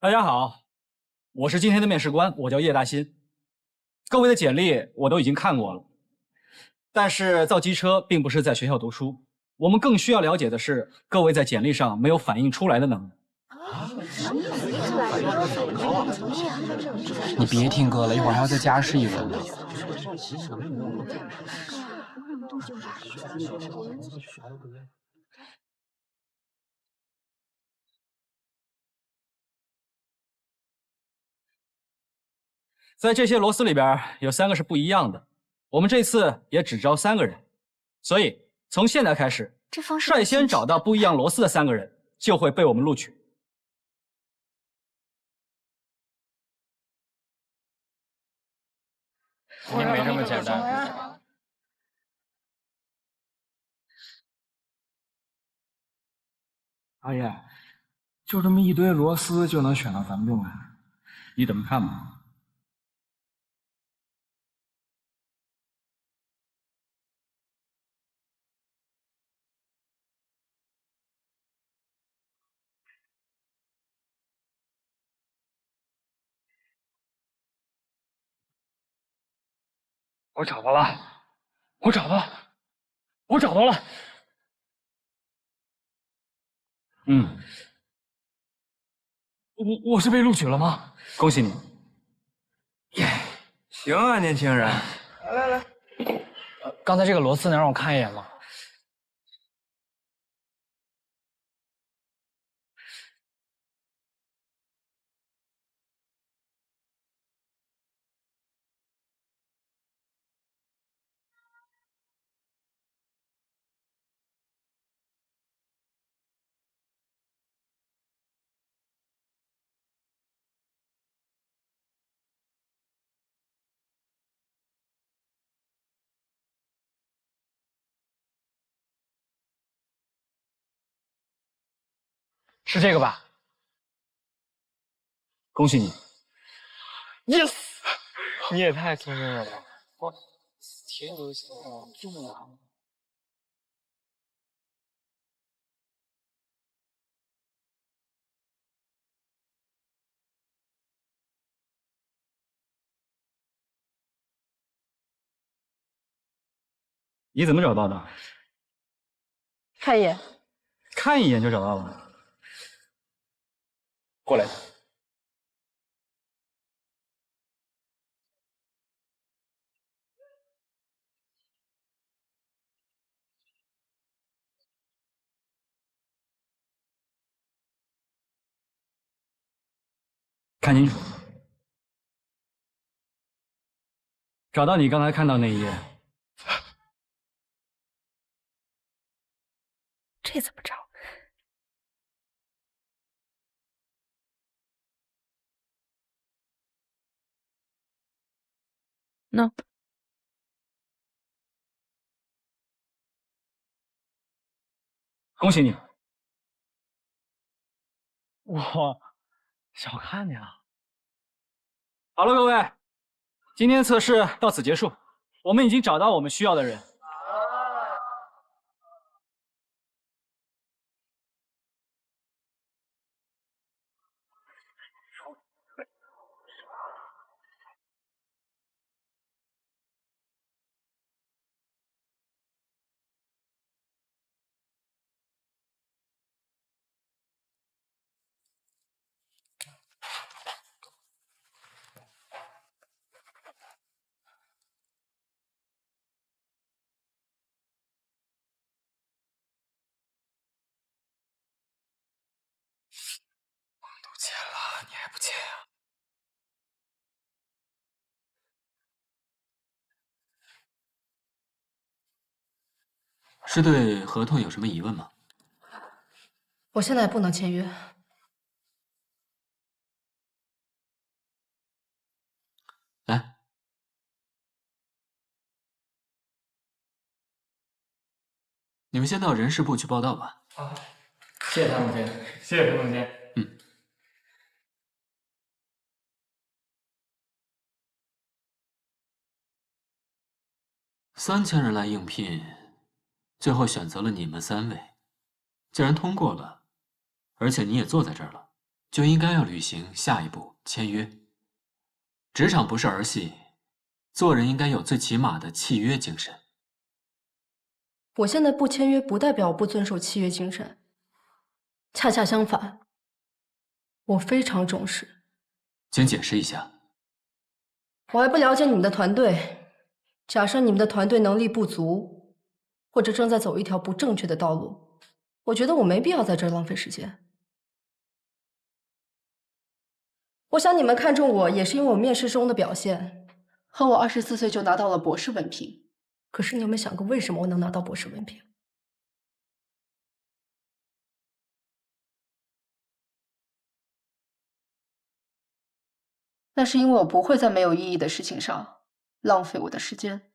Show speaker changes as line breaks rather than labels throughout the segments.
大家好，我是今天的面试官，我叫叶大新。各位的简历我都已经看过了，但是造机车并不是在学校读书，我们更需要了解的是各位在简历上没有反映出来的能力。
你别听歌了，一会儿还要再加试一轮呢。
在这些螺丝里边有3个是不一样的，我们这次也只招3个人，所以从现在开始，率先找到不一样螺丝的3个人就会被我们录取。
肯定没这么简单。
阿燕，就这么一堆螺丝就能选到咱们部门，你怎么看吧？
我找到了，我找到了，我找到了。我是被录取了吗？
恭喜你！
耶，行啊，年轻人。来，
刚才这个螺丝能让我看一眼吗？是这个吧？
恭喜你
！Yes， 你也太聪明了吧！我天都想这么难。
你怎么找到的？
看一眼。
看一眼就找到了。过来。看清楚，找到你刚才看到那一页。
这怎么找？喏，
恭喜你！
我小看你了。
好了，各位，今天测试到此结束。我们已经找到我们需要的人。
都签了，你还不签呀？
是对合同有什么疑问吗？
我现在不能签约。
来，你们先到人事部去报到吧。
谢谢谭总监，谢谢谭总监。
3000人来应聘，最后选择了你们3位。既然通过了，而且你也坐在这儿了，就应该要履行下一步签约。职场不是儿戏，做人应该有最起码的契约精神。
我现在不签约，不代表我不遵守契约精神，恰恰相反，我非常重视。
请解释一下。
我还不了解你们的团队，假设你们的团队能力不足，或者正在走一条不正确的道路，我觉得我没必要在这儿浪费时间。我想你们看中我，也是因为我面试中的表现，和我24岁就拿到了博士文凭。可是你有没有想过，为什么我能拿到博士文凭？那是因为我不会在没有意义的事情上浪费我的时间。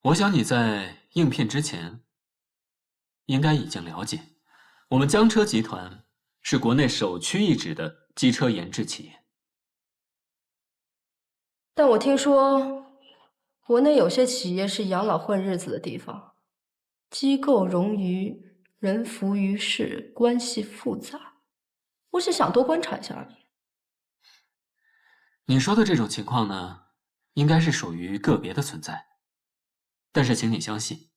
我想你在应聘之前，应该已经了解，我们江车集团是国内首屈一指的机车研制企业。
但我听说，国内有些企业是养老混日子的地方，机构冗余，人浮于事，关系复杂。我是想多观察一下而已。
你说的这种情况呢，应该是属于个别的存在。但是请你相信，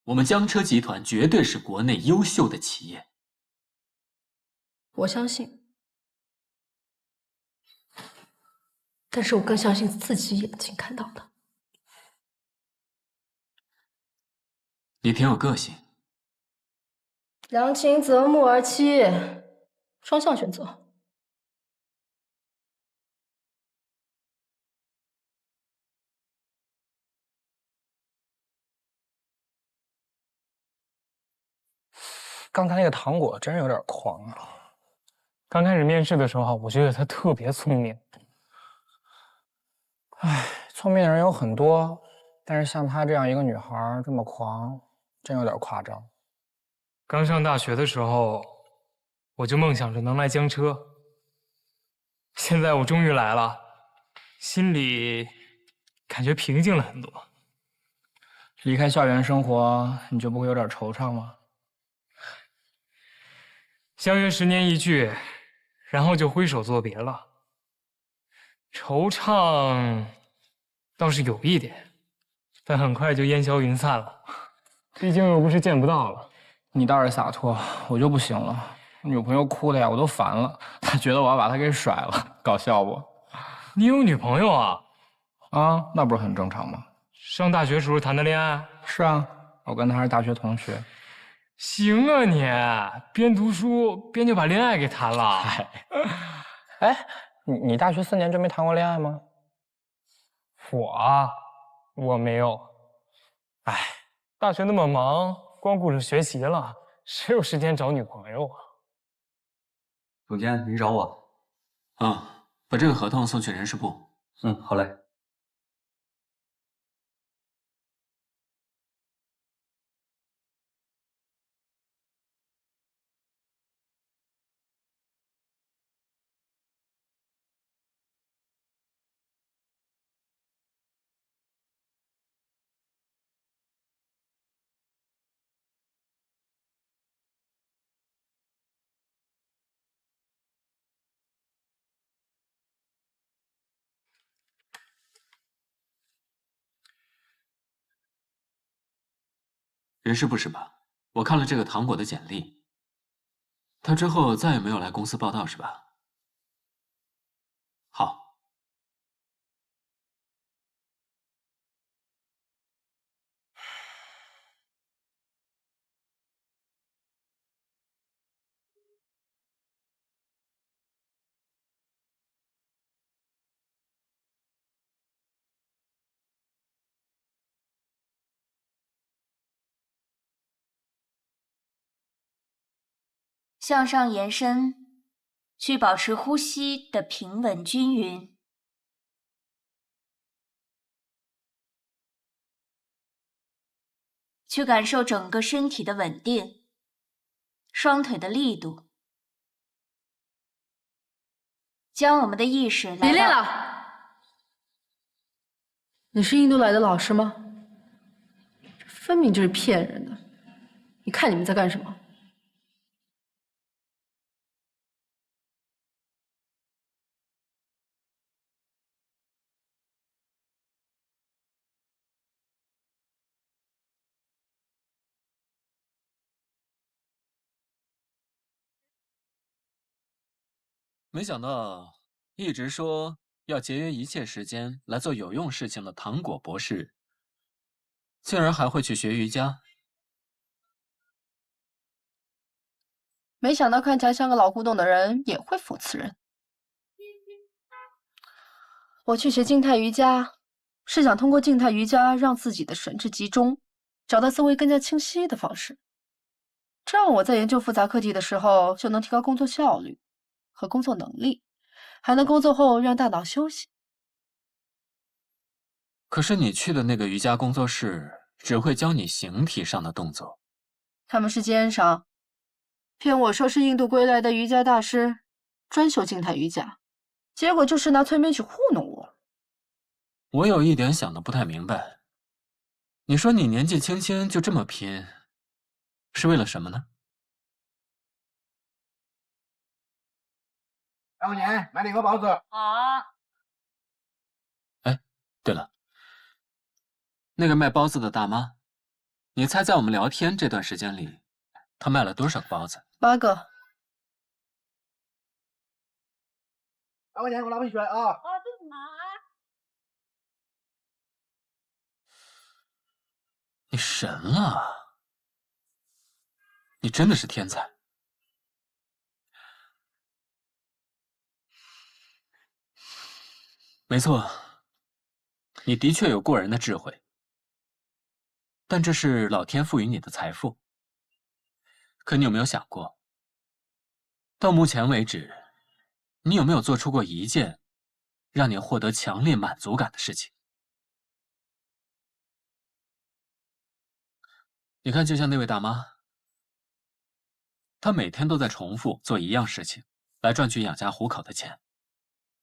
我们江车集团绝对是国内优秀的企业。
我相信，但是我更相信自己眼睛看到的。
你挺有个性。
良禽择木而栖，双向选择。
刚才那个糖果真有点狂啊！刚开始面试的时候，我觉得他特别聪明。唉，聪明的人有很多，但是像她这样一个女孩这么狂，真有点夸张。刚上大学的时候，我就梦想着能来江车。现在我终于来了，心里感觉平静了很多。离开校园生活，你就不会有点惆怅吗？相约10年一聚，然后就挥手作别了。惆怅倒是有一点，但很快就烟消云散了。毕竟又不是见不到了。你倒是洒脱，我就不行了。女朋友哭的呀，我都烦了。她觉得我要把她给甩了，搞笑不？你有女朋友啊？啊，那不是很正常吗？上大学时候谈的恋爱？是啊，我跟她是大学同学。行啊你，边读书边就把恋爱给谈了。哎，你大学4年就没谈过恋爱吗？我没有。哎，大学那么忙，光顾着学习了，谁有时间找女朋友啊？
总监，您找我？
把这个合同送去人事部。
好嘞。
人事部是吧？我看了这个糖果的简历，他之后再也没有来公司报道是吧？好。
向上延伸，去保持呼吸的平稳均匀。去感受整个身体的稳定，双腿的力度。将我们的意识来到……
别练了！你是印度来的老师吗？这分明就是骗人的。你看你们在干什么？
没想到一直说要节约一切时间来做有用事情的糖果博士，竟然还会去学瑜伽。
没想到看起来像个老古董的人也会讽刺人。我去学静态瑜伽，是想通过静态瑜伽让自己的神志集中，找到思维更加清晰的方式。这样我在研究复杂课题的时候，就能提高工作效率和工作能力，还能工作后让大脑休息。
可是你去的那个瑜伽工作室只会教你形体上的动作。
他们是奸商，骗我说是印度归来的瑜伽大师，专修静态瑜伽，结果就是拿催眠曲糊弄我。
我有一点想得不太明白，你说你年纪轻轻就这么拼，是为了什么呢？
老年买2个包子。
好。
哎，对了，那个卖包子的大妈，你猜在我们聊天这段时间里，她卖了多少个包子
8个。
老块钱，我拿回去啊。
哦，这什么？
你神了！你真的是天才。没错，你的确有过人的智慧，但这是老天赋予你的财富。可你有没有想过，到目前为止，你有没有做出过一件让你获得强烈满足感的事情？你看，就像那位大妈，她每天都在重复做一样事情，来赚取养家糊口的钱。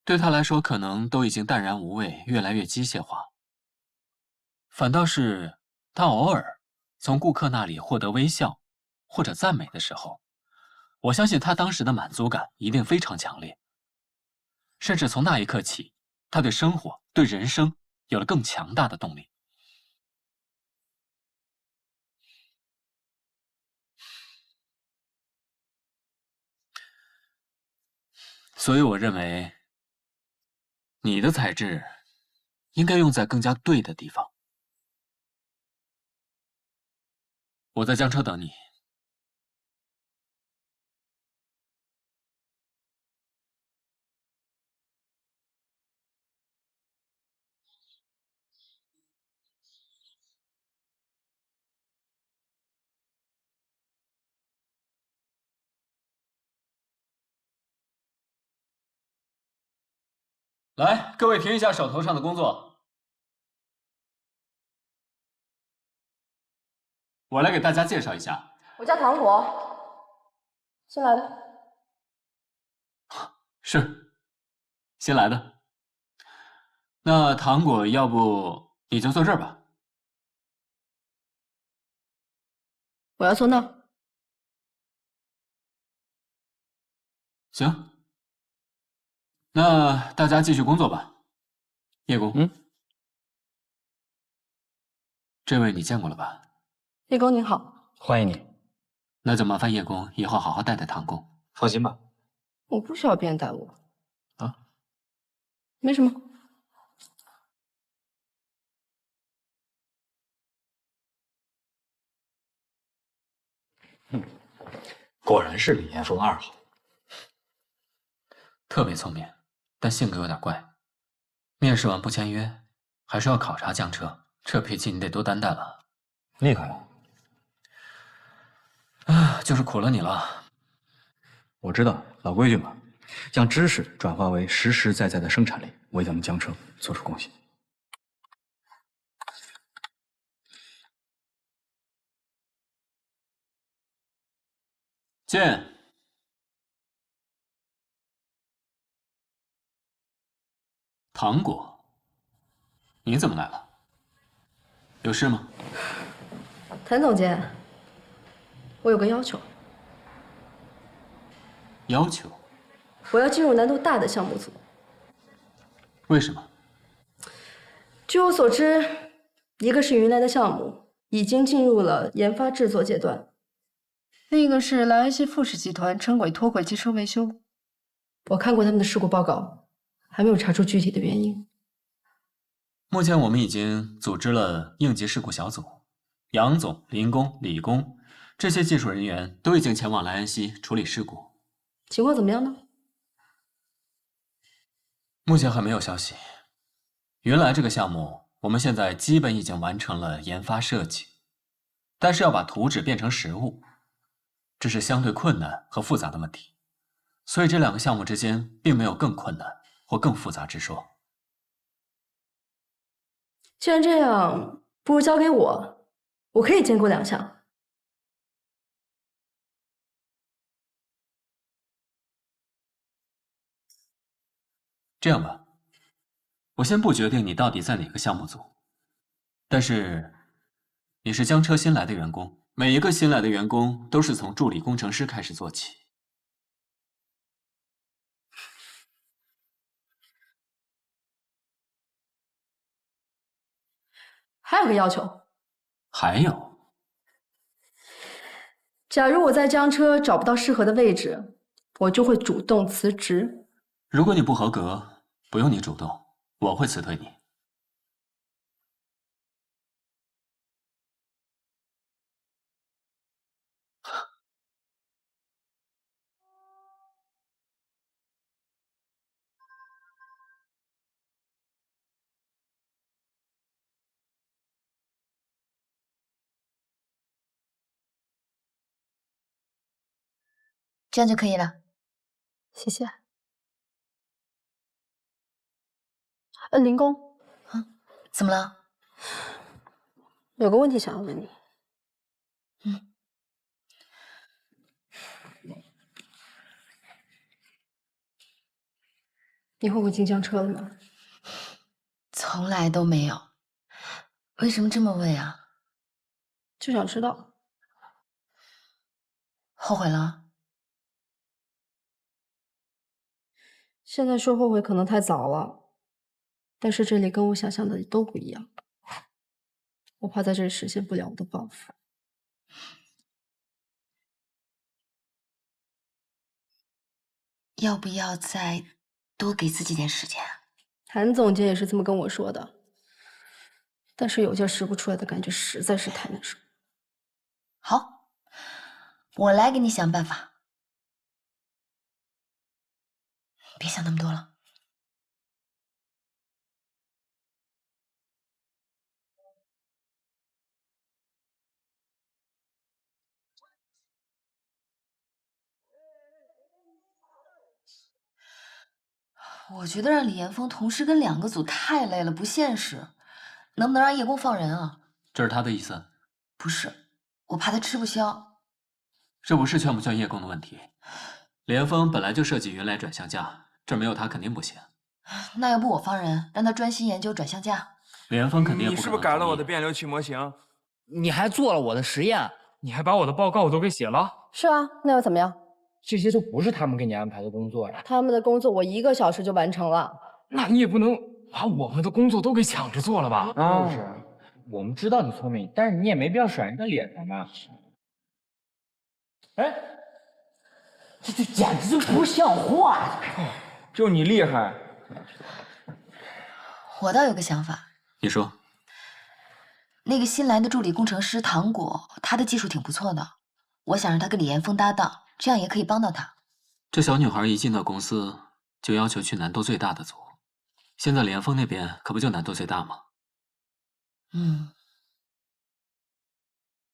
对她来说，可能都已经淡然无味，越来越机械化。反倒是她偶尔从顾客那里获得微笑或者赞美的时候，我相信她当时的满足感一定非常强烈。甚至从那一刻起，她对生活、对人生有了更强大的动力。所以我认为，你的才智应该用在更加对的地方。我在江车等你。来，各位停一下手头上的工作，我来给大家介绍一下。
我叫糖果，新来的。
是，新来的。那糖果，要不你就坐这儿吧。
我要坐那。
行，那大家继续工作吧。叶公，这位你见过了吧？
叶公您好。
欢迎你。
那就麻烦叶公以后好好带带唐公。
放心吧。
我不需要别人带我。
啊？
没什么。
果然是李岩峰2号。
特别聪明，但性格有点怪。面试完不签约，还说要考察江车，这脾气你得多担待了。
厉害了。
啊，就是苦了你了。
我知道，老规矩嘛，将知识转化为实实在在的生产力，为咱们江车做出贡献。
进。糖果，你怎么来了？有事吗？
谭总监，我有个要求，
要求？
我要进入难度大的项目组。
为什么？
据我所知，一个是云南的项目已经进入了研发制作阶段，另一个是莱恩西富士集团称轨脱轨机车维修。我看过他们的事故报告，还没有查出具体的原因。
目前我们已经组织了应急事故小组，杨总、林工、李工这些技术人员都已经前往莱恩西处理事故。
情况怎么样呢？
目前还没有消息。云来这个项目，我们现在基本已经完成了研发设计，但是要把图纸变成实物，这是相对困难和复杂的问题。所以这两个项目之间并没有更困难或更复杂之说。
既然这样，不如交给我，我可以兼顾两项。
这样吧，我先不决定你到底在哪个项目组，但是你是江车新来的员工，每一个新来的员工都是从助理工程师开始做起。
还有个要求，
还有，
假如我在江车找不到适合的位置，我就会主动辞职。
如果你不合格，不用你主动，我会辞退你。
这样就可以了。
谢谢。林工，
怎么了？
有个问题想要问你。你后悔进江车了吗？
从来都没有。为什么这么问呀？
就想知道。
后悔了？
现在说后悔可能太早了，但是这里跟我想象的都不一样。我怕在这里实现不了我的抱负。
要不要再多给自己点时间？
谭总监也是这么跟我说的，但是有件使不出来的感觉实在是太难受。
好，我来给你想办法。别想那么多了。我觉得让李岩峰同时跟2个组太累了，不现实。能不能让叶公放人啊？
这是他的意思？
不是，我怕他吃不消。
这不是劝不劝叶公的问题。李岩峰本来就设计云来转向架，这没有他肯定不行。
那要不我放人，让他专心研究转向架。
李岩峰肯定也不可能同意。
你是不是改了我的变流器模型？
你还做了我的实验，
你还把我的报告都给写了？
是啊，那又怎么样？
这些都不是他们给你安排的工作呀。
他们的工作我1个小时就完成了。
那你也不能把我们的工作都给抢着做了吧？
就是，我们知道你聪明，但是你也没必要甩人家脸上嘛。哎，这简直就不像话！
就你厉害。
我倒有个想法。
你说。
那个新来的助理工程师唐果，他的技术挺不错的，我想让他跟李岩峰搭档，这样也可以帮到他。
这小女孩一进到公司就要求去难度最大的组，现在李岩峰那边可不就难度最大吗？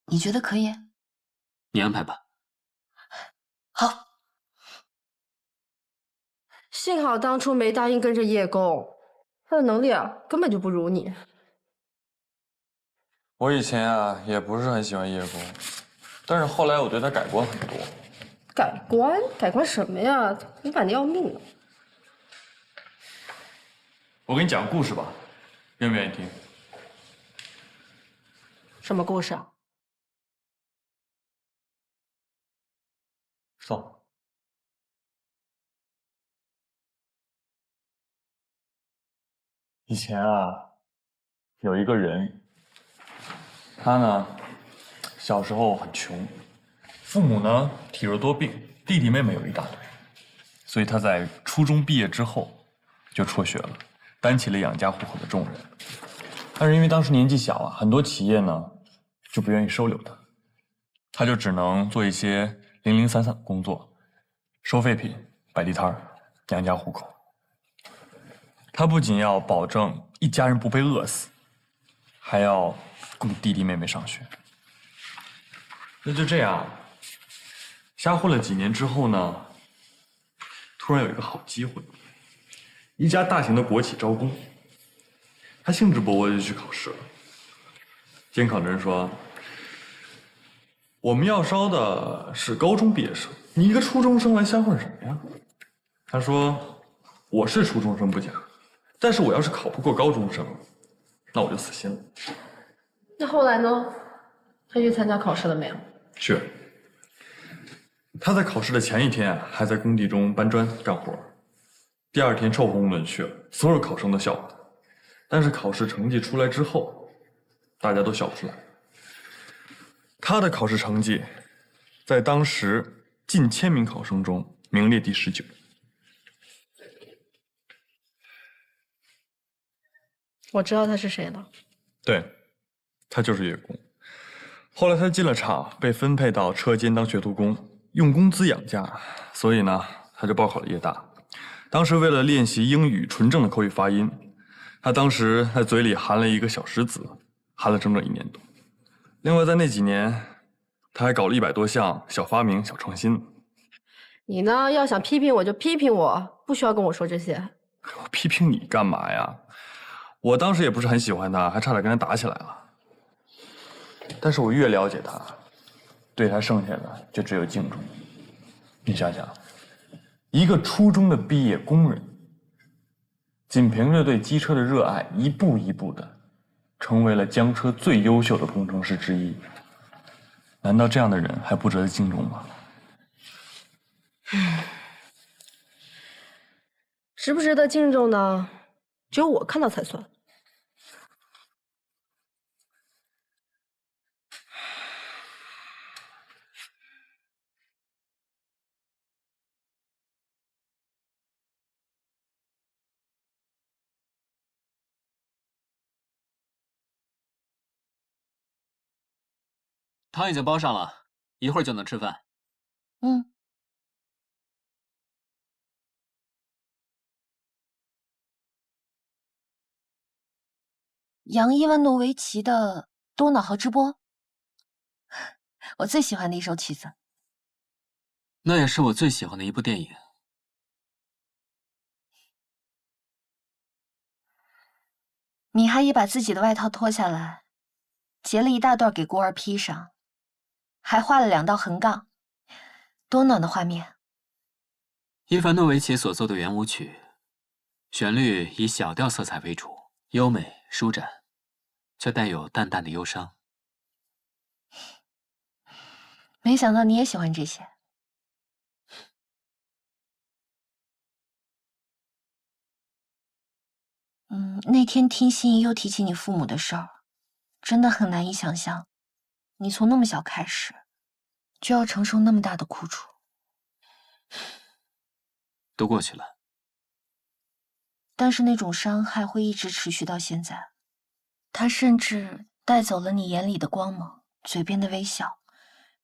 你觉得可以？
你安排吧。
好。
幸好当初没答应跟着叶公，他的能力根本就不如你。
我以前也不是很喜欢叶公，但是后来我对他改观很多。
改观？改观什么呀？你烦的要命了。
我给你讲个故事吧，愿不愿意听？
什么故事啊？
走。
以前啊，有一个人，他呢，小时候很穷，父母呢体弱多病，弟弟妹妹有一大堆，所以他在初中毕业之后就辍学了，担起了养家糊口的重任。但是因为当时年纪小啊，很多企业呢就不愿意收留他，他就只能做一些零零散散的工作，收废品、摆地摊儿，养家糊口。他不仅要保证一家人不被饿死，还要供弟弟妹妹上学。那就这样，瞎混了几年之后呢，突然有一个好机会，一家大型的国企招工，他兴致勃勃就去考试了。监考的人说：“我们要招的是高中毕业生，你一个初中生来瞎混什么呀？”他说：“我是初中生不假。”但是我要是考不过高中生，那我就死心了。
那后来呢？他去参加考试了没有？
去。他在考试的前一天啊，还在工地中搬砖干活，第二天臭烘烘的去了，所有考生都笑话他。但是考试成绩出来之后，大家都笑不出来。他的考试成绩，在当时近1000名考生中名列第19。
我知道他是谁了。
对，他就是叶公。后来他进了厂，被分配到车间当学徒工，用工资养家，所以呢，他就报考了叶大。当时为了练习英语纯正的口语发音，他当时在嘴里含了一个小石子，含了整整1年多。另外在那几年，他还搞了100多项小发明、小创新。
你呢，要想批评我就批评我，不需要跟我说这些。
我批评你干嘛呀？我当时也不是很喜欢他，还差点跟他打起来了。但是我越了解他，对他剩下的就只有敬重。你想想，一个初中的毕业工人，仅凭着对机车的热爱，一步一步的成为了江车最优秀的工程师之一。难道这样的人还不值得敬重吗？
值不值得敬重呢？只有我看到才算。
汤已经煲上了，一会儿就能吃饭。
嗯。扬伊万诺维奇的《多瑙河之波》，我最喜欢的一首曲子。
那也是我最喜欢的一部电影。
米哈伊把自己的外套脱下来，截了一大段给孤儿披上，还画了2道横杠，多暖的画面。
伊凡诺维奇所作的圆舞曲，旋律以小调色彩为主，优美舒展，却带有淡淡的忧伤。
没想到你也喜欢这些。那天听心怡又提起你父母的事儿，真的很难以想象，你从那么小开始，就要承受那么大的苦楚。
都过去了。
但是那种伤害会一直持续到现在，它甚至带走了你眼里的光芒，嘴边的微笑，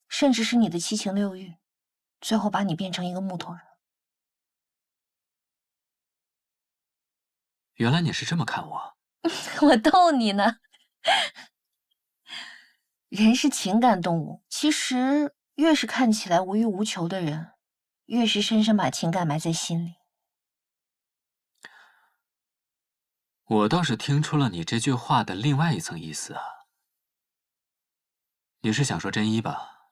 甚至是你的七情六欲，最后把你变成一个木头人。
原来你是这么看我。
我逗你呢。人是情感动物，其实越是看起来无欲无求的人，越是深深把情感埋在心里。
我倒是听出了你这句话的另外一层意思啊。你是想说真一吧？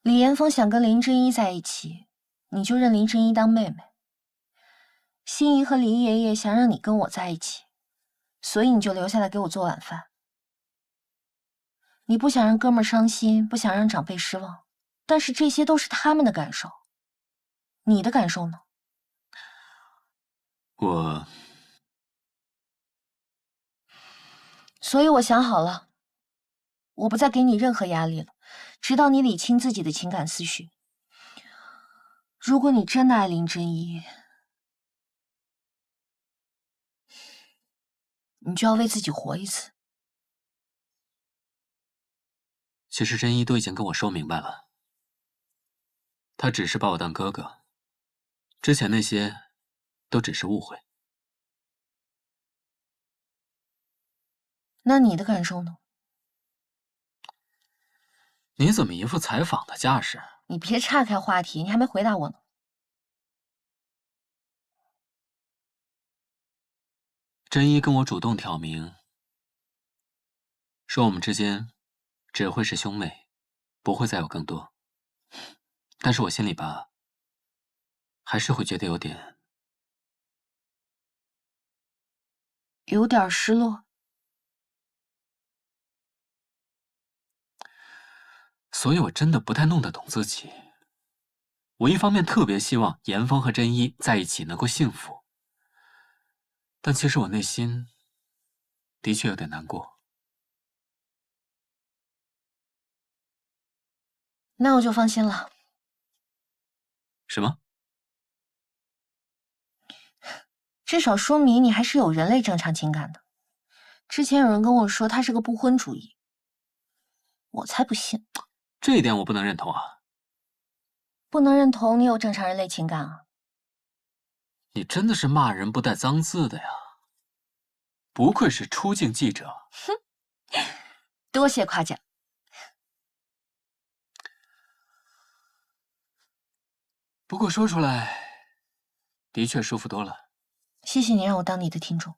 李岩峰想跟林真一在一起，你就认林真一当妹妹。心怡和林爷爷想让你跟我在一起，所以你就留下来给我做晚饭。你不想让哥们儿伤心，不想让长辈失望，但是这些都是他们的感受，你的感受呢？所以我想好了，我不再给你任何压力了，直到你理清自己的情感思绪。如果你真的爱林真一，你就要为自己活一次。
其实真一都已经跟我说明白了，他只是把我当哥哥，之前那些都只是误会。
那你的感受呢？
你怎么一副采访的架势？
你别岔开话题，你还没回答我呢。
真一跟我主动挑明，说我们之间只会是兄妹，不会再有更多。但是我心里吧，还是会觉得有点
失落。
所以我真的不太弄得懂自己。我一方面特别希望严峰和真一在一起能够幸福，但其实我内心的确有点难过。
那我就放心了。
什么？
至少说明你还是有人类正常情感的。之前有人跟我说他是个不婚主义，我才不信。
这一点我不能认同啊！
不能认同你有正常人类情感啊？
你真的是骂人不带脏字的呀！不愧是出镜记者。
哼，多谢夸奖。
不过说出来，的确舒服多了。
谢谢你让我当你的听众。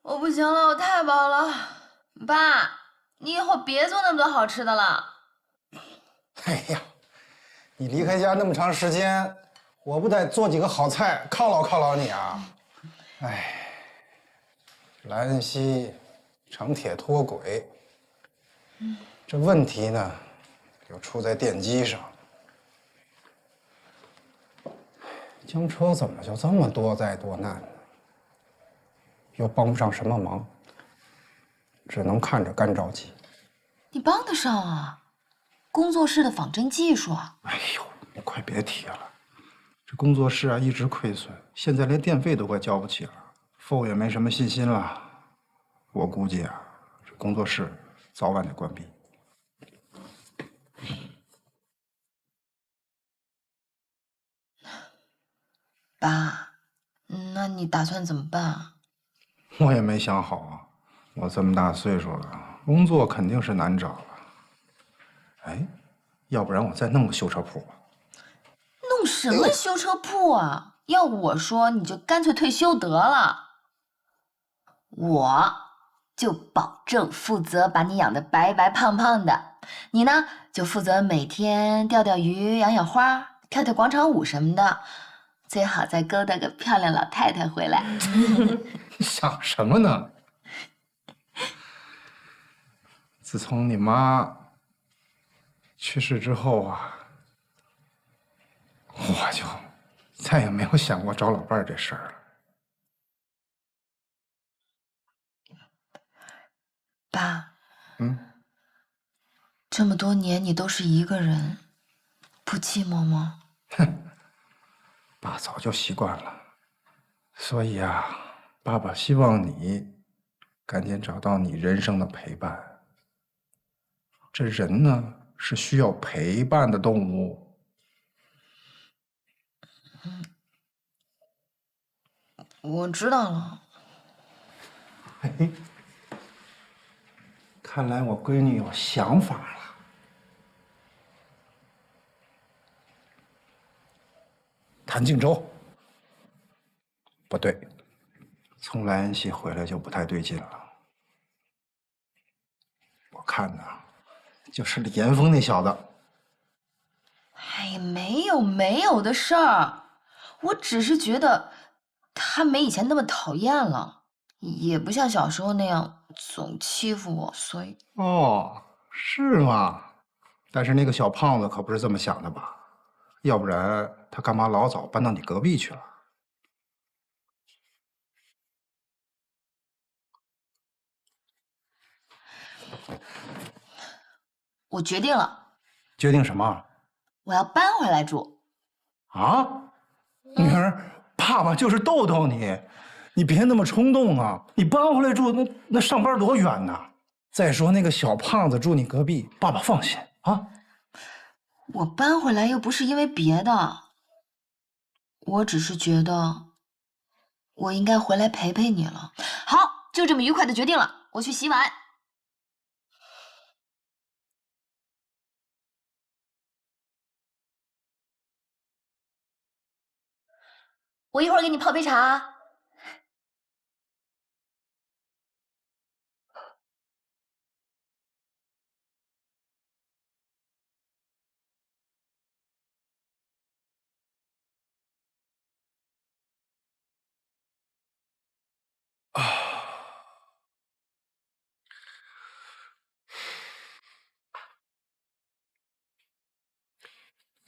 我不行了，我太饱了。爸，你以后别做那么多好吃的了。
哎呀，你离开家那么长时间，我不得做几个好菜犒劳犒劳你啊？哎，兰溪城铁脱轨，这问题呢，就出在电机上。江车怎么就这么多灾多难呢？又帮不上什么忙，只能看着干着急。
你帮得上啊？工作室的仿真技术啊！
哎呦，你快别提了，这工作室啊一直亏损，现在连电费都快交不起了，FO也没什么信心了。我估计啊，这工作室早晚得关闭。
爸，那你打算怎么办啊？
我也没想好啊，我这么大岁数了，工作肯定是难找了。哎，要不然我再弄个修车铺吧。
弄什么修车铺啊？要我说，你就干脆退休得了。我就保证负责把你养得白白胖胖的，你呢就负责每天钓钓鱼、养养花、跳跳广场舞什么的，最好再勾搭个漂亮老太太回来。
你想什么呢？自从你妈去世之后啊，我就再也没有想过找老伴儿这事儿了。
爸，这么多年你都是一个人，不寂寞吗？
哼，爸早就习惯了，所以啊，爸爸希望你赶紧找到你人生的陪伴。这人呢，是需要陪伴的动物。
我知道了。
嘿，看来我闺女有想法了。谭静洲，不对，从莱恩熙回来就不太对劲了。我看呐，就是李岩峰那小子。
哎，没有的事儿，我只是觉得他没以前那么讨厌了，也不像小时候那样总欺负我，所以……
哦，是吗？但是那个小胖子可不是这么想的吧？要不然他干嘛老早搬到你隔壁去了？
我决定了，
决定什么？
我要搬回来住。
啊，女儿，爸爸就是逗逗你，你别那么冲动啊！你搬回来住，那上班多远呢？再说那个小胖子住你隔壁，爸爸放心啊。
我搬回来又不是因为别的，我只是觉得我应该回来陪陪你了。好，就这么愉快的决定了，我去洗碗。我一会儿给你泡杯茶。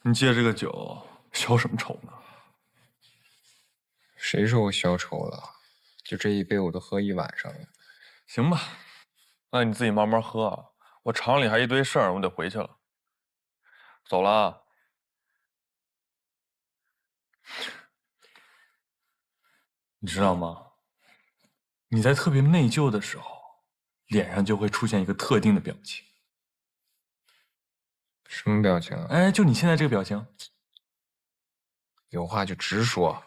你借这个酒消什么愁呢？
谁说我消愁了？就这一杯我都喝一晚上了。
行吧，那你自己慢慢喝啊。我厂里还一堆事儿，我得回去了。走了啊。你知道吗？你在特别内疚的时候，脸上就会出现一个特定的表情。
什么表情啊？
哎，就你现在这个表情。
有话就直说。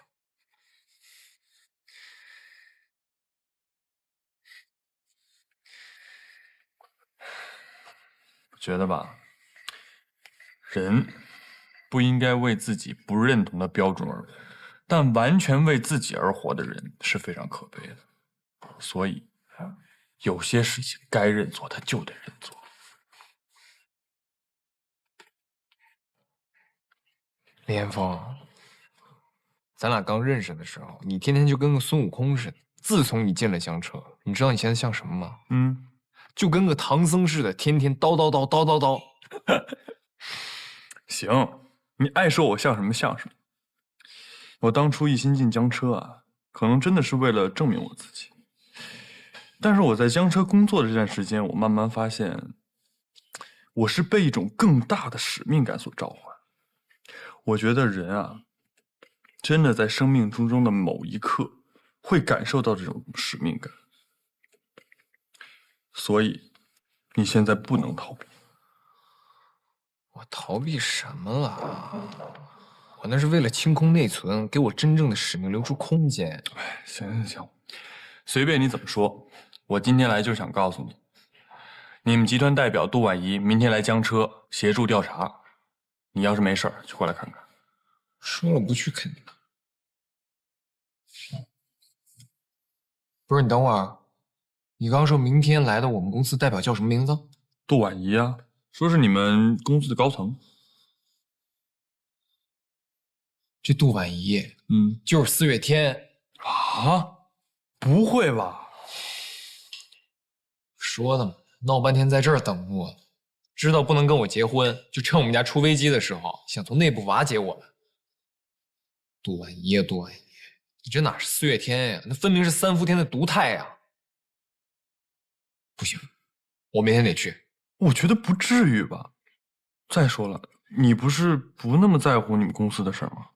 我觉得吧，人不应该为自己不认同的标准而活，但完全为自己而活的人是非常可悲的。所以，有些事情该认错，他就得认错。
李岩峰，咱俩刚认识的时候，你天天就跟个孙悟空似的。自从你进了香车，你知道你现在像什么吗？就跟个唐僧似的，天天叨叨叨叨叨叨。
行，你爱说我像什么像什么。我当初一心进江车啊，可能真的是为了证明我自己。但是我在江车工作的这段时间，我慢慢发现，我是被一种更大的使命感所召唤。我觉得人啊，真的在生命中的某一刻，会感受到这种使命感。所以，你现在不能逃避。
我逃避什么了？我那是为了清空内存，给我真正的使命留出空间。
哎，行，随便你怎么说。我今天来就想告诉你，你们集团代表杜婉仪明天来江车协助调查。你要是没事儿，就过来看看。
说了不去肯定。不是，你等会儿，你刚说明天来的我们公司代表叫什么名字？
杜婉仪啊，说是你们公司的高层。
这杜婉仪，就是4月天
啊？不会吧？
说的嘛，闹半天在这儿等我，知道不能跟我结婚，就趁我们家出危机的时候，想从内部瓦解我们。杜婉仪呀，杜婉仪，你这哪是4月天呀？那分明是3伏天的毒态呀！不行，我明天得去。
我觉得不至于吧。再说了，你不是不那么在乎你们公司的事儿吗？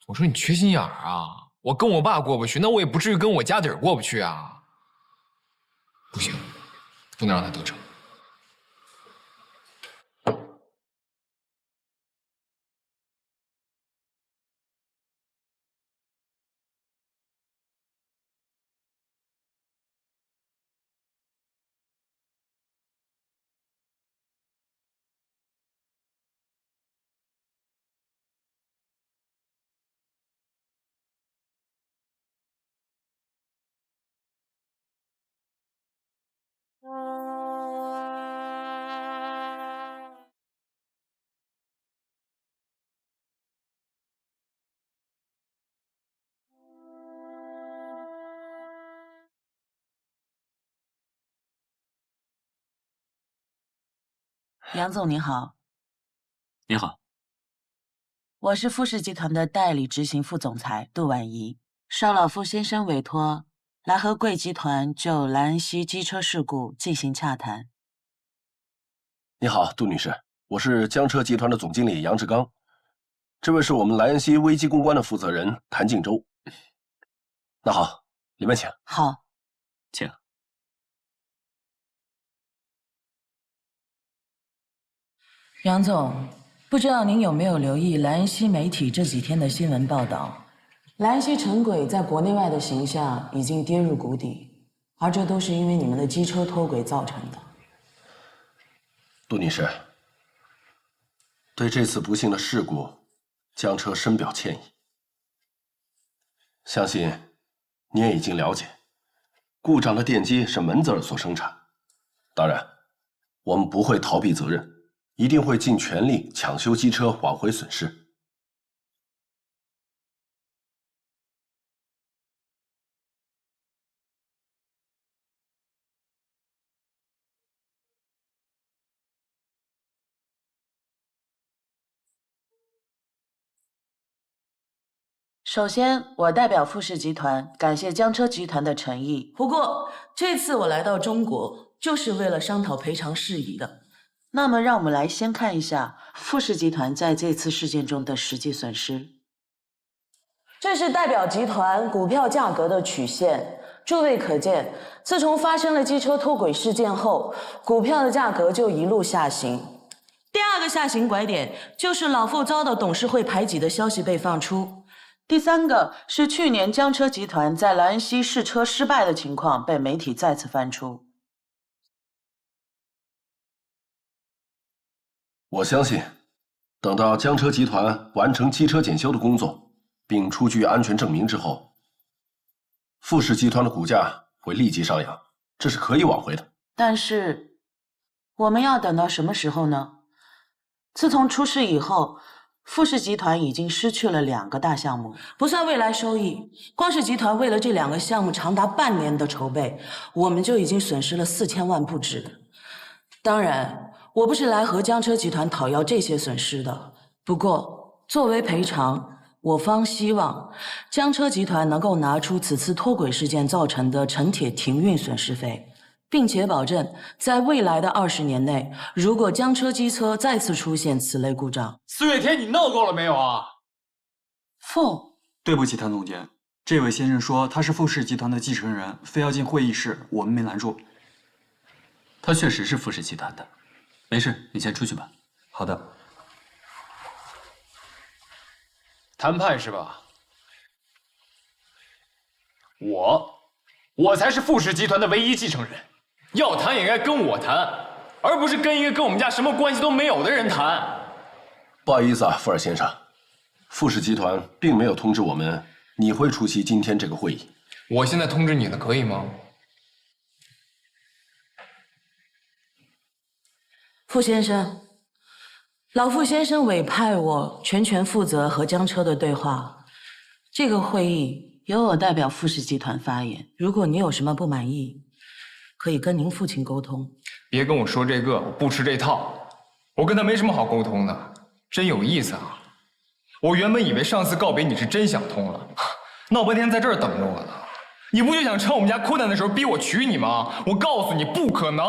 我说你缺心眼儿啊！我跟我爸过不去，那我也不至于跟我家底儿过不去啊！不行，不能让他得逞。
杨总您好。
你好。
我是富士集团的代理执行副总裁杜婉仪，受老傅先生委托，来和贵集团就莱恩西机车事故进行洽谈。
你好，杜女士，我是江车集团的总经理杨志刚，这位是我们莱恩西危机公关的负责人谭静洲。那好，里面请。
好，
请。
杨总，不知道您有没有留意莱恩西媒体这几天的新闻报道？莱恩西城轨在国内外的形象已经跌入谷底，而这都是因为你们的机车脱轨造成的。
杜女士，对这次不幸的事故，江车深表歉意。相信你也已经了解，故障的电机是门子尔所生产。当然，我们不会逃避责任，一定会尽全力抢修机车，挽回损失。
首先，我代表富士集团感谢江车集团的诚意。不过，这次我来到中国就是为了商讨赔偿事宜的。那么，让我们来先看一下富士集团在这次事件中的实际损失。这是代表集团股票价格的曲线，诸位可见，自从发生了机车脱轨事件后，股票的价格就一路下行。第二个下行拐点就是老傅遭到董事会排挤的消息被放出。第三个是去年江车集团在莱恩西试车失败的情况被媒体再次翻出。
我相信，等到江车集团完成机车检修的工作，并出具安全证明之后，富士集团的股价会立即上扬，这是可以挽回的。
但是，我们要等到什么时候呢？自从出事以后，富士集团已经失去了2个大项目，不算未来收益，光是集团为了这2个项目长达半年的筹备，我们就已经损失了4000万不止。当然，我不是来和江车集团讨要这些损失的，不过作为赔偿，我方希望江车集团能够拿出此次脱轨事件造成的城铁停运损失费，并且保证在未来的20年内，如果江车机车再次出现此类故障，
四月天，你闹够了没有啊？
对不起，谭总监，这位先生说他是富士集团的继承人，非要进会议室，我们没拦住。
他确实是富士集团的，没事，你先出去吧。
好的。
谈判是吧？我才是富士集团的唯一继承人，要谈也该跟我谈，而不是跟一个跟我们家什么关系都没有的人谈。
不好意思啊，富尔先生，富士集团并没有通知我们你会出席今天这个会议。
我现在通知你了，可以吗？
傅先生，老傅先生委派我全权负责和江车的对话，这个会议由我代表富士集团发言。如果你有什么不满意，可以跟您父亲沟通。
别跟我说这个，我不吃这套。我跟他没什么好沟通的，真有意思啊！我原本以为上次告别你是真想通了，闹半天在这儿等着我呢。你不就想趁我们家困难的时候逼我娶你吗？我告诉你，不可能！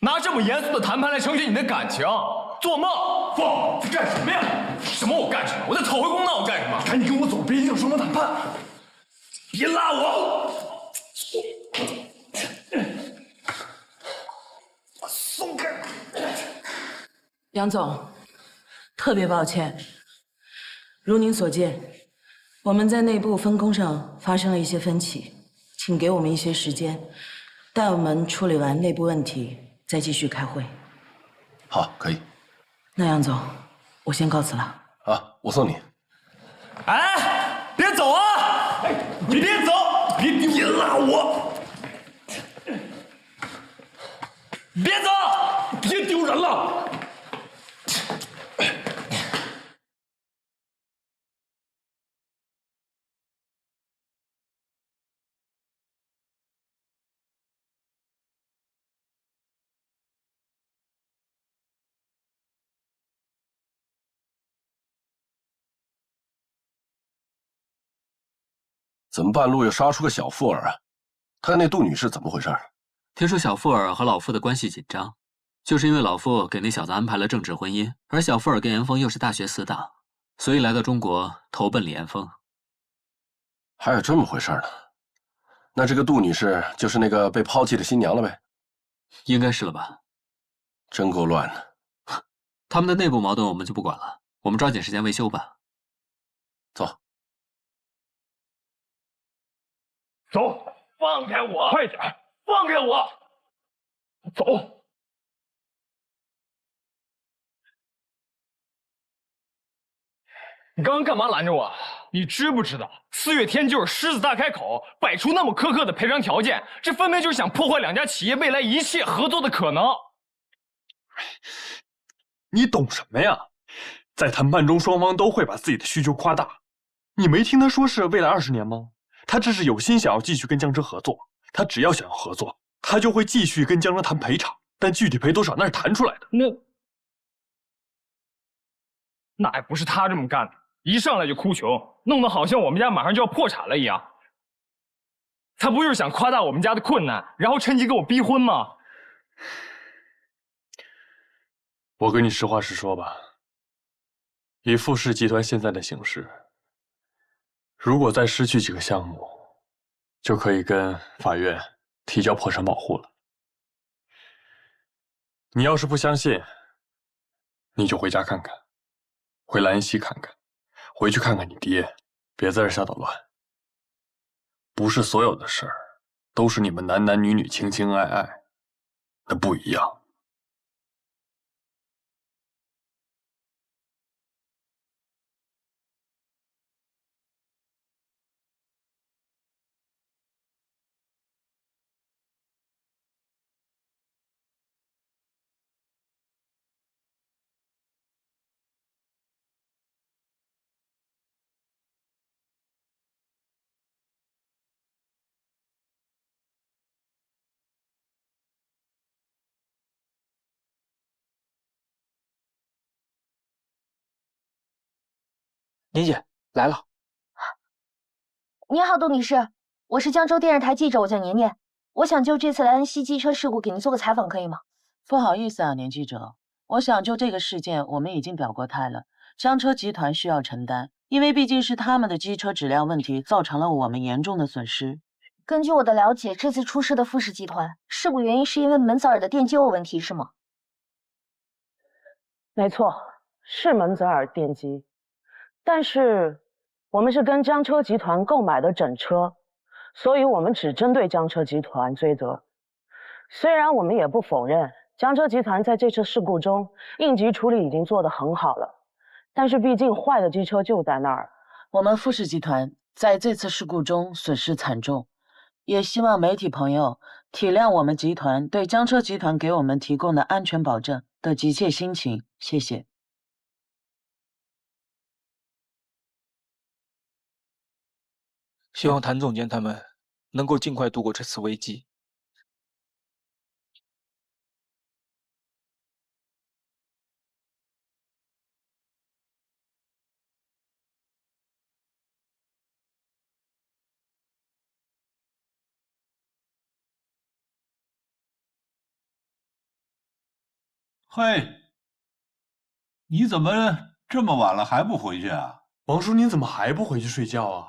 拿这么严肃的谈判来成全你的感情，做梦！放，你干什么呀？什么我干什么？我在讨回公道，我干什么？赶紧跟我走，别影响双方谈判！别拉我！松开！
杨总，特别抱歉，如您所见，我们在内部分工上发生了一些分歧，请给我们一些时间，待我们处理完内部问题，再继续开会。
好，可以。
那杨总，我先告辞了。
啊，我送你。
哎，别走啊！哎，你别走，别拉我！别走，别丢人了！
怎么半路又杀出个小富儿啊？他那杜女士怎么回事？
听说小富儿和老傅的关系紧张，就是因为老傅给那小子安排了政治婚姻，而小富儿跟严峰又是大学死党，所以来到中国投奔李严峰。
还有这么回事呢？那这个杜女士就是那个被抛弃的新娘了呗？
应该是了吧？
真够乱的。
他们的内部矛盾我们就不管了，我们抓紧时间维修吧。
走。
走，放开我！快点，放开我！走。你刚刚干嘛拦着我？你知不知道4月天就是狮子大开口，摆出那么苛刻的赔偿条件，这分明就是想破坏两家企业未来一切合作的可能。
你懂什么呀？在谈判中，双方都会把自己的需求夸大。你没听他说是未来20年吗？他这是有心想要继续跟江浙合作，他只要想要合作，他就会继续跟江浙谈赔偿，但具体赔多少那是谈出来的。那还不是他这么干的，一上来就哭穷，弄得好像我们家马上就要破产了一样。他不就是想夸大我们家的困难，然后趁机给我逼婚吗？我跟你实话实说吧，以富士集团现在的形势，如果再失去几个项目，就可以跟法院提交破产保护了。你要是不相信，你就回家看看，回兰溪看看，回去看看你爹，别在这瞎捣乱。不是所有的事儿都是你们男男女女情情爱爱，那不一样。
年姐来了。
你好，杜女士，我是江州电视台记者，我叫年年，我想就这次莱恩西机车事故给您做个采访，可以吗？
不好意思啊，年记者，我想就这个事件，我们已经表过态了，江车集团需要承担，因为毕竟是他们的机车质量问题造成了我们严重的损失。
根据我的了解，这次出事的富士集团事故原因是因为门泽尔的电机有问题，是吗？
没错，是门泽尔电机。但是我们是跟江车集团购买的整车，所以我们只针对江车集团追责。虽然我们也不否认江车集团在这次事故中应急处理已经做得很好了，但是毕竟坏的机车就在那儿。
我们富士集团在这次事故中损失惨重，也希望媒体朋友体谅我们集团对江车集团给我们提供的安全保证的急切心情，谢谢。
希望谭总监他们能够尽快度过这次危机。
嘿，你怎么这么晚了还不回去啊？
王叔，您怎么还不回去睡觉啊？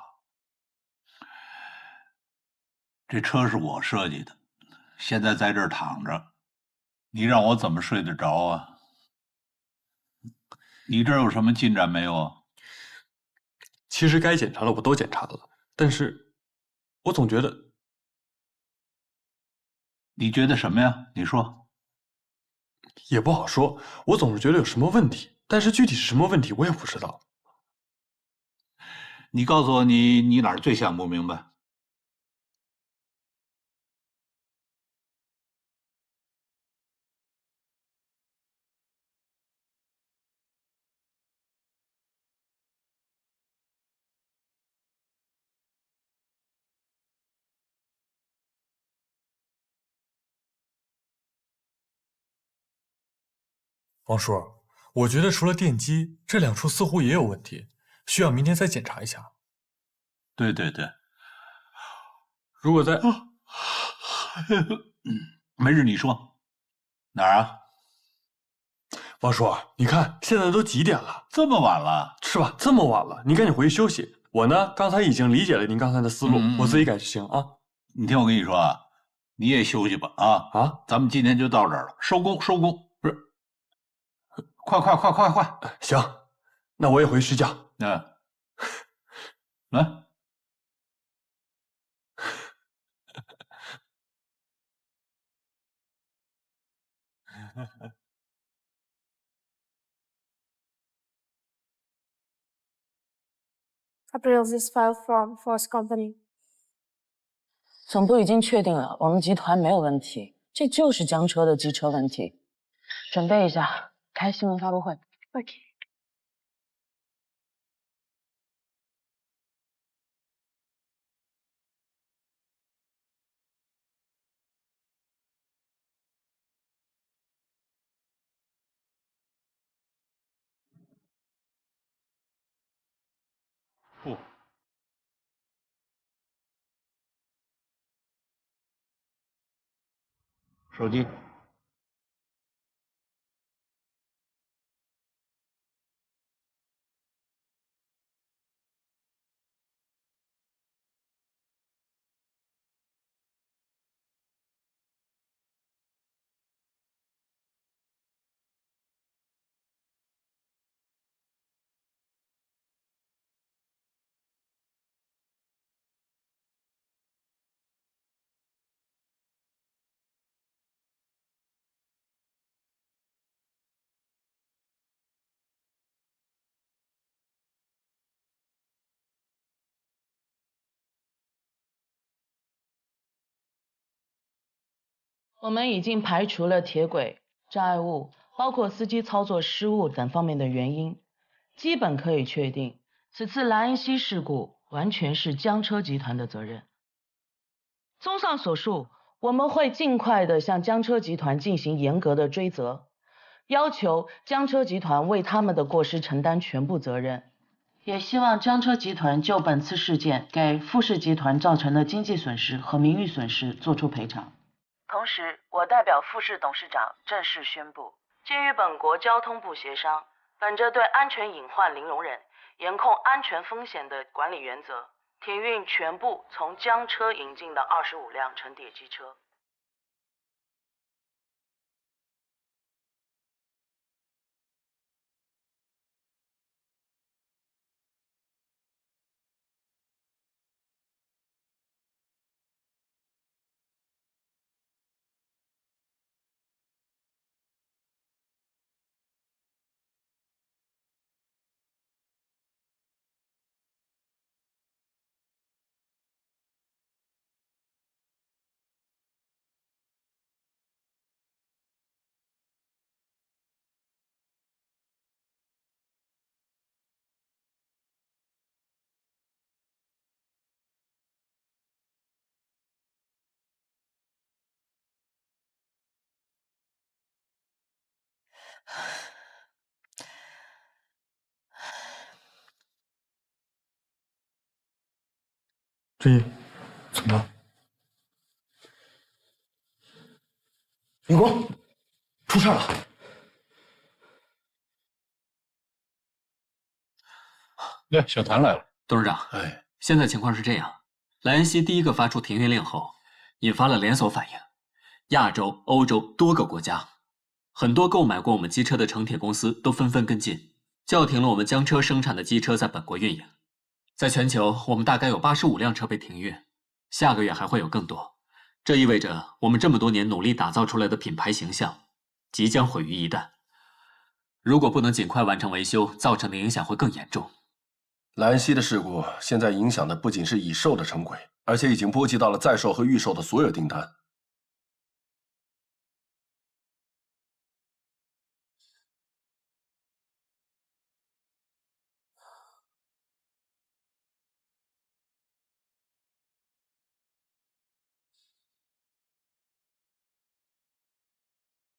这车是我设计的，现在在这儿躺着，你让我怎么睡得着啊？你这儿有什么进展没有啊？
其实该检查的我都检查了，但是我总觉得……
你觉得什么呀？你说。
也不好说，我总是觉得有什么问题，但是具体是什么问题我也不知道。
你告诉我你哪儿最想不明白？
王叔，我觉得除了电机，这2处似乎也有问题，需要明天再检查一下。
对对对，
如果在……
没事，你说哪儿啊？
王叔，你看现在都几点了？
这么晚了？
是吧？这么晚了，你赶紧回去休息。我呢，刚才已经理解了您刚才的思路，我自己改就行啊。
你听我跟你说啊，你也休息吧啊！咱们今天就到这儿了，收工收工。不是，快！
行，那我也回去睡觉。
来。
Appraise this file from Force Company。
总部已经确定了，我们集团没有问题，这就是江车的机车问题。准备一下，开新闻发布会。
OK。
不。手机。
我们已经排除了铁轨、障碍物，包括司机操作失误等方面的原因，基本可以确定，此次莱恩锡事故完全是江车集团的责任。综上所述，我们会尽快的向江车集团进行严格的追责，要求江车集团为他们的过失承担全部责任。也希望江车集团就本次事件给富士集团造成的经济损失和名誉损失作出赔偿。同时，我代表富士董事长正式宣布，鉴于本国交通部协商，本着对安全隐患零容忍、严控安全风险的管理原则，停运全部从江车引进的25辆城铁机车。
志毅，怎么了？明光，出事了！
对，小谭来了。董事长，现在情况是这样：莱恩锡第一个发出停运令后，引发了连锁反应，亚洲、欧洲多个国家，很多购买过我们机车的城铁公司都纷纷跟进，叫停了我们江车生产的机车在本国运营。在全球，我们大概有85辆车被停运，下个月还会有更多。这意味着我们这么多年努力打造出来的品牌形象，即将毁于一旦。如果不能尽快完成维修，造成的影响会更严重。
莱恩锡的事故现在影响的不仅是已售的城轨，而且已经波及到了在售和预售的所有订单。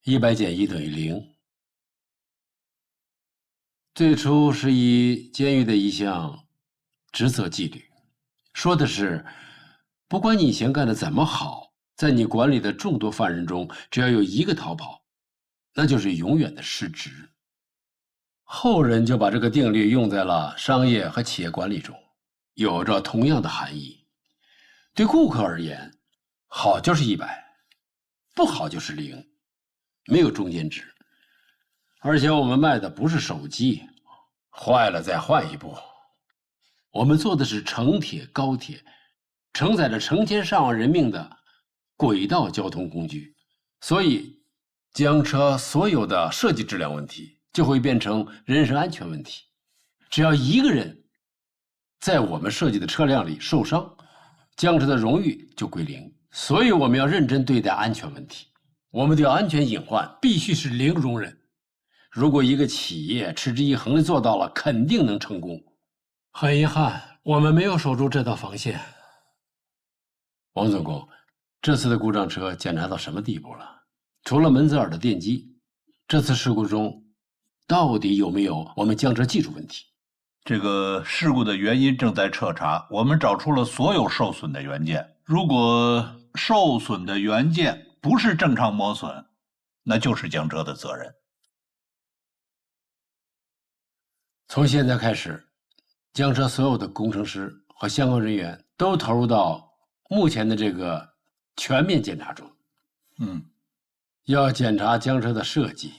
100减1等于0。最初是以监狱的一项职责纪律，说的是不管你以前干的怎么好，在你管理的众多犯人中，只要有一个逃跑，那就是永远的失职。后人就把这个定律用在了商业和企业管理中，有着同样的含义。对顾客而言，好就是100，不好就是0，没有中间值。而且我们卖的不是手机，坏了再换一部。我们做的是城铁、高铁，承载着成千上万人命的轨道交通工具。所以，江车所有的设计质量问题就会变成人身安全问题。只要一个人在我们设计的车辆里受伤，江车的荣誉就归0。所以我们要认真对待安全问题。我们对安全隐患必须是0容忍。如果一个企业持之以恒地做到了，肯定能成功。很遗憾，我们没有守住这道防线。王总工，这次的故障车检查到什么地步了？除了门泽尔的电机，这次事故中到底有没有我们江车技术问题？
这个事故的原因正在彻查，我们找出了所有受损的元件。如果受损的元件不是正常磨损，那就是江车的责任。
从现在开始，江车所有的工程师和相关人员都投入到目前的这个全面检查中。要检查江车的设计、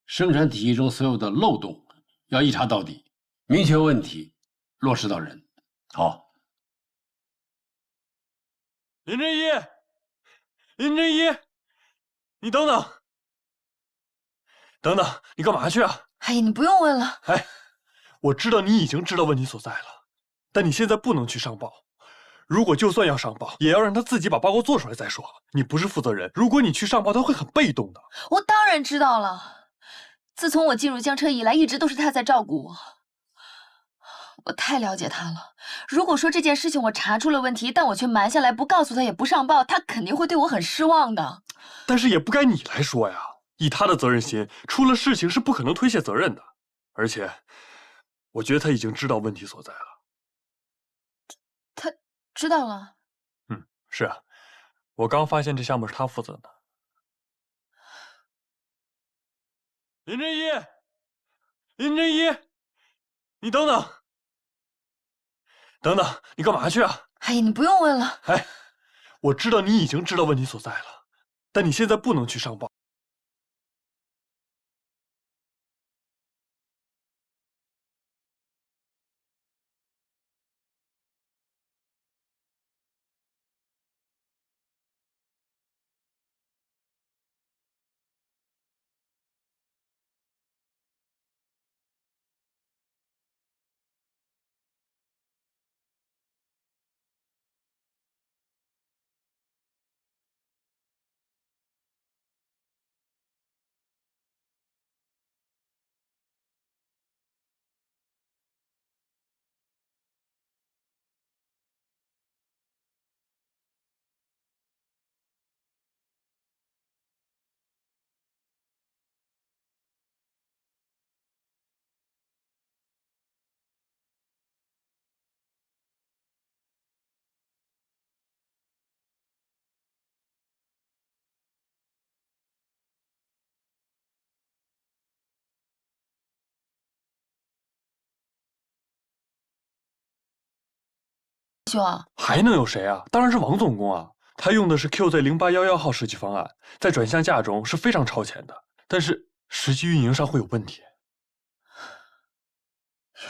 生产体系中所有的漏洞，要一查到底，明确问题，落实到人。好。
林正一，林正一，你等等，等等，你干嘛去啊？
哎呀，你不用问了。
哎，我知道你已经知道问题所在了，但你现在不能去上报。如果就算要上报，也要让他自己把报告做出来再说。你不是负责人，如果你去上报，他会很被动的。
我当然知道了，自从我进入江车以来，一直都是他在照顾我。我太了解他了。如果说这件事情我查出了问题，但我却瞒下来不告诉他，也不上报，他肯定会对我很失望的。
但是也不该你来说呀，以他的责任心，出了事情是不可能推卸责任的。而且，我觉得他已经知道问题所在了。
他知道了。
是啊，我刚发现这项目是他负责的。林正一，林正一，你等等，等等，你干嘛去啊？
哎呀，你不用问了。
哎，我知道你已经知道问题所在了，但你现在不能去上报。
兄啊，
还能有谁啊？当然是王总工啊！他用的是 QZ0811号设计方案，在转向架中是非常超前的，但是实际运营上会有问题。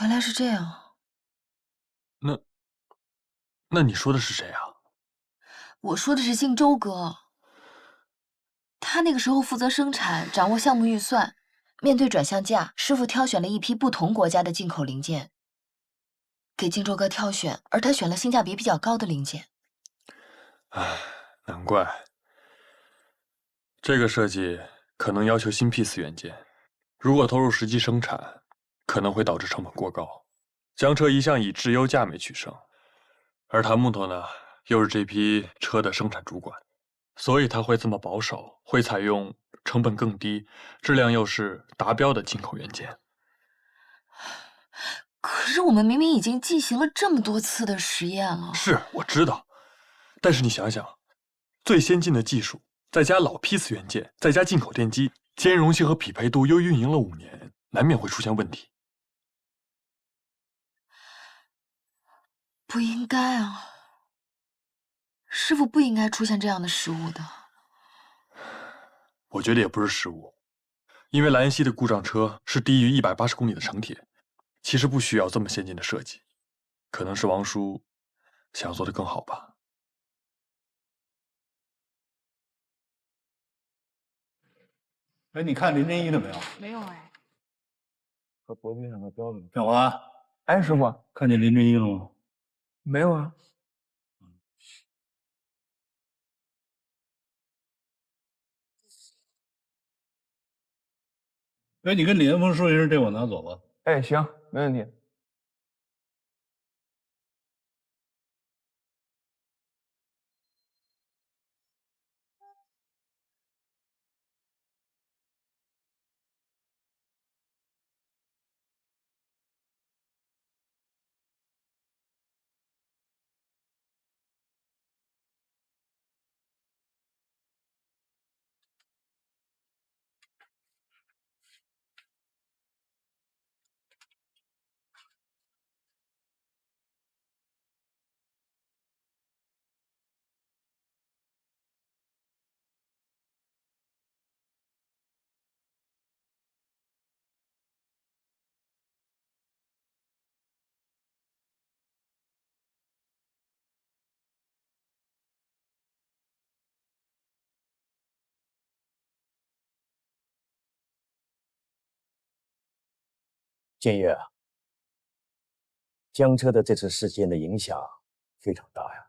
原来是这样。
那你说的是谁啊？
我说的是荆州哥。他那个时候负责生产，掌握项目预算。面对转向架，师傅挑选了一批不同国家的进口零件，给荆州哥挑选，而他选了性价比比较高的零件。
唉，难怪。这个设计可能要求新 piece 元件，如果投入实际生产，可能会导致成本过高。江车一向以质优价美取胜，而谭木头呢，又是这批车的生产主管，所以他会这么保守，会采用成本更低、质量又是达标的进口元件。
可是我们明明已经进行了这么多次的实验了。
是，我知道，但是你想想，最先进的技术，再加老批次元件，再加进口电机，兼容性和匹配度又运营了5年，难免会出现问题。
不应该啊，师傅不应该出现这样的失误的。
我觉得也不是失误，因为莱恩锡的故障车是低于180公里的城铁，其实不需要这么先进的设计，可能是王叔想要做得更好吧。
哎，你看林真一了没有？
没有哎。
和脖子上的标准。
小华，
哎，师傅，
看见林真一了吗？
没有啊。
哎，你跟李岩峰说一声，这我拿走吧。
哎，行，没问题。
建业啊，江车的这次事件的影响非常大呀。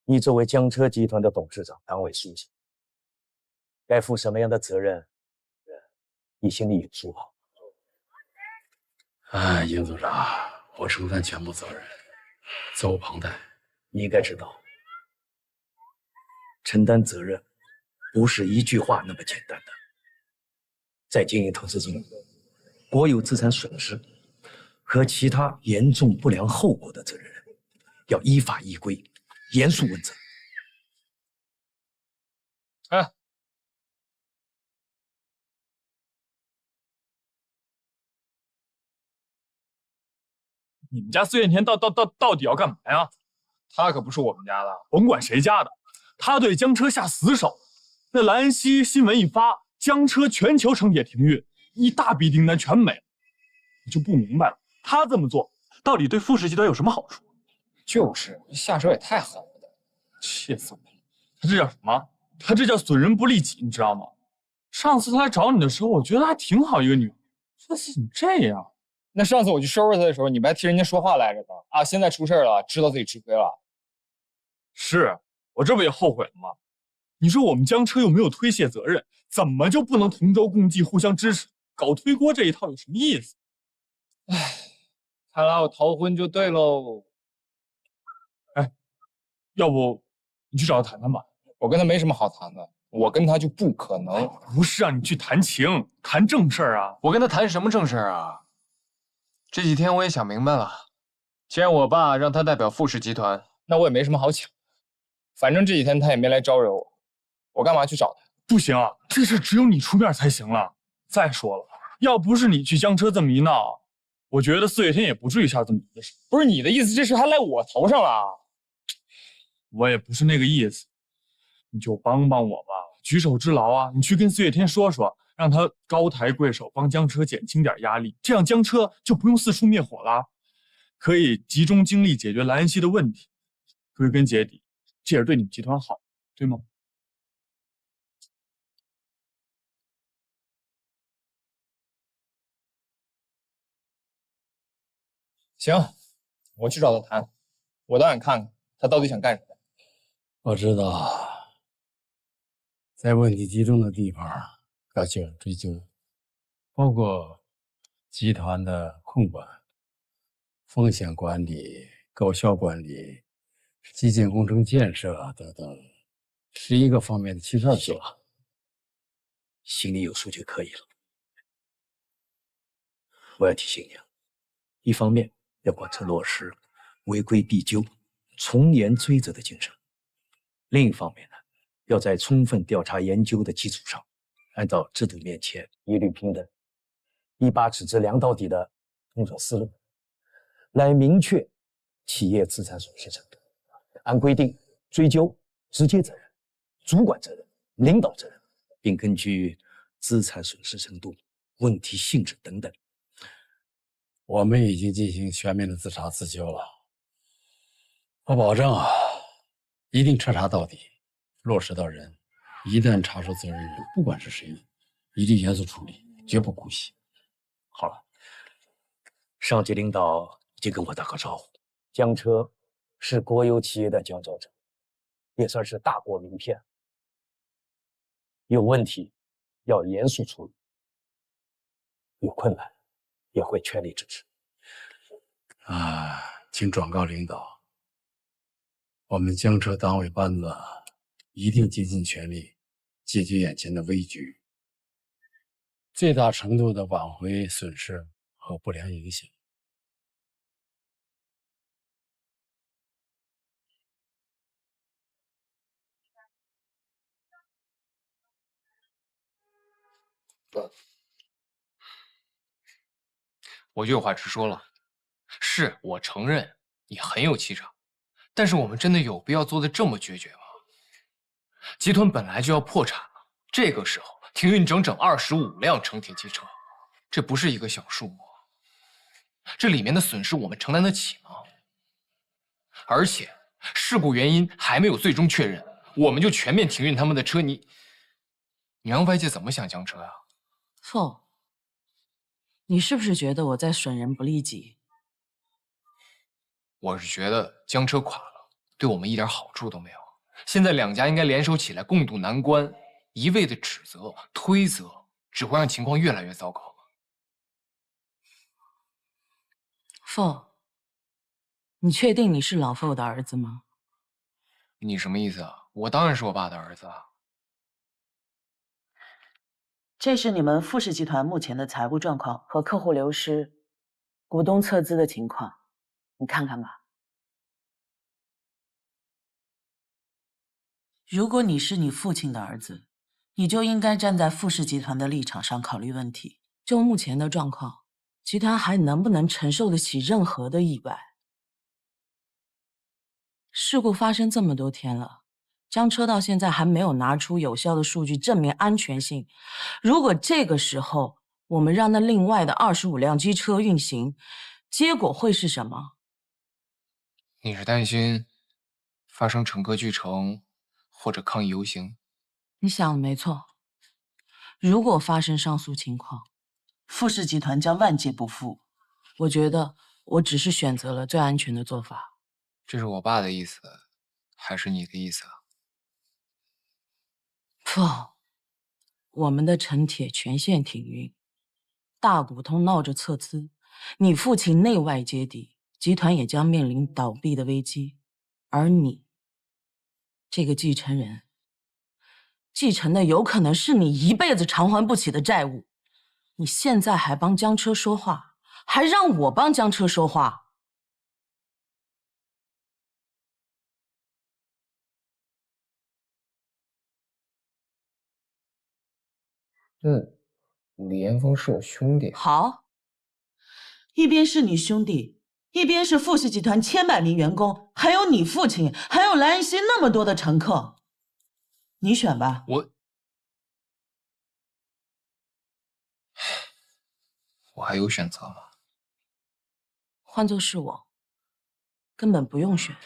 你作为江车集团的董事长、党委书记，该负什么样的责任，你心里有数吧？
哎，尹组长，我承担全部责任，责无旁贷。
你应该知道，承担责任不是一句话那么简单的。在经营投资中，国有资产损失和其他严重不良后果的责任人，要依法依规，严肃问责。
哎，
你们家孙月田到底要干嘛呀？
他可不是我们家的，
甭管谁家的，他对江车下死手。那莱恩锡新闻一发，江车全球城铁停运，一大笔订单全没了。我就不明白了，他这么做到底对富士集团有什么好处？
就是下手也太狠了点，
气死我了！他这叫什么？他这叫损人不利己，你知道吗？上次他来找你的时候，我觉得还挺好一个女孩，这次怎么这样？
那上次我去收拾他的时候，你不还替人家说话来着呢？啊，现在出事了，知道自己吃亏了。
是我这不也后悔了吗？你说我们江车又没有推卸责任，怎么就不能同舟共济、互相支持？搞推锅这一套有什么意思？
唉，看来我逃婚就对喽。
哎，要不你去找他谈谈吧。
我跟他没什么好谈的，我跟他就不可能。
不是让你去谈情，谈正事儿啊！
我跟他谈什么正事儿啊？这几天我也想明白了，既然我爸让他代表富士集团，那我也没什么好抢。反正这几天他也没来招惹我，我干嘛去找他？
不行啊，这事只有你出面才行了。再说了，要不是你去江车这么一闹，我觉得4月天也不至于下这么大的手。
不是你的意思，这事还赖我头上了？
我也不是那个意思，你就帮帮我吧，举手之劳啊！你去跟4月天说说，让他高抬贵手，帮江车减轻点压力，这样江车就不用四处灭火了，可以集中精力解决莱恩锡的问题。归根结底，这也是对你们集团好，对吗？
行，我去找他谈，我倒想看看他到底想干什么。
我知道，在问题集中的地方要进行追究，包括集团的控管、风险管理、高效管理、基建工程建设等等11个方面的7份做，
心里有数就可以了。我要提醒你啊，一方面要贯彻落实违规必究、从严追责的精神，另一方面呢，要在充分调查研究的基础上，按照制度面前一律平等、一把尺子量到底的工作思路，来明确企业资产损失程度，按规定追究直接责任、主管责任、领导责任，并根据资产损失程度、问题性质等等。
我们已经进行全面的自查自纠了，我保证啊，一定彻查到底，落实到人。一旦查出责任人，不管是谁，一定严肃处理，绝不姑息。
好了，上级领导已经跟我打过招呼，江车是国有企业的佼佼者，也算是大国名片。有问题要严肃处理，有困难也会全力支持。
请转告领导，我们江车党委班子一定竭尽全力解决眼前的危局，最大程度的挽回损失和不良影响。
我就有话直说了，是我承认你很有气场，但是我们真的有必要做的这么决绝吗？集团本来就要破产了，这个时候停运整整25辆成铁机车，这不是一个小数目，这里面的损失我们承担得起吗？而且事故原因还没有最终确认，我们就全面停运他们的车，你让外界怎么想江车呀？
凤，你是不是觉得我在损人不利己？
我是觉得江车垮了，对我们一点好处都没有。现在两家应该联手起来共度难关，一味的指责、推责，只会让情况越来越糟糕。
凤，你确定你是老凤的儿子吗？
你什么意思啊？我当然是我爸的儿子啊。
这是你们富士集团目前的财务状况和客户流失、股东撤资的情况，你看看吧。如果你是你父亲的儿子，你就应该站在富士集团的立场上考虑问题。就目前的状况，集团还能不能承受得起任何的意外？事故发生这么多天了，江车到现在还没有拿出有效的数据证明安全性。如果这个时候我们让那另外的25辆机车运行，结果会是什么？
你是担心发生乘客拒乘或者抗议游行？
你想的没错。如果发生上述情况，富士集团将万劫不复。我觉得我只是选择了最安全的做法。
这是我爸的意思，还是你的意思啊？
不，我们的城铁全线停运，大股东闹着撤资，你父亲内外皆敌，集团也将面临倒闭的危机。而你这个继承人，继承的有可能是你一辈子偿还不起的债务。你现在还帮江车说话，还让我帮江车说话。
李岩峰是我兄弟。
好，一边是你兄弟，一边是富士集团千百名员工，还有你父亲，还有莱恩熙那么多的乘客，你选吧。
我还有选择吗？
换作是我，根本不用选。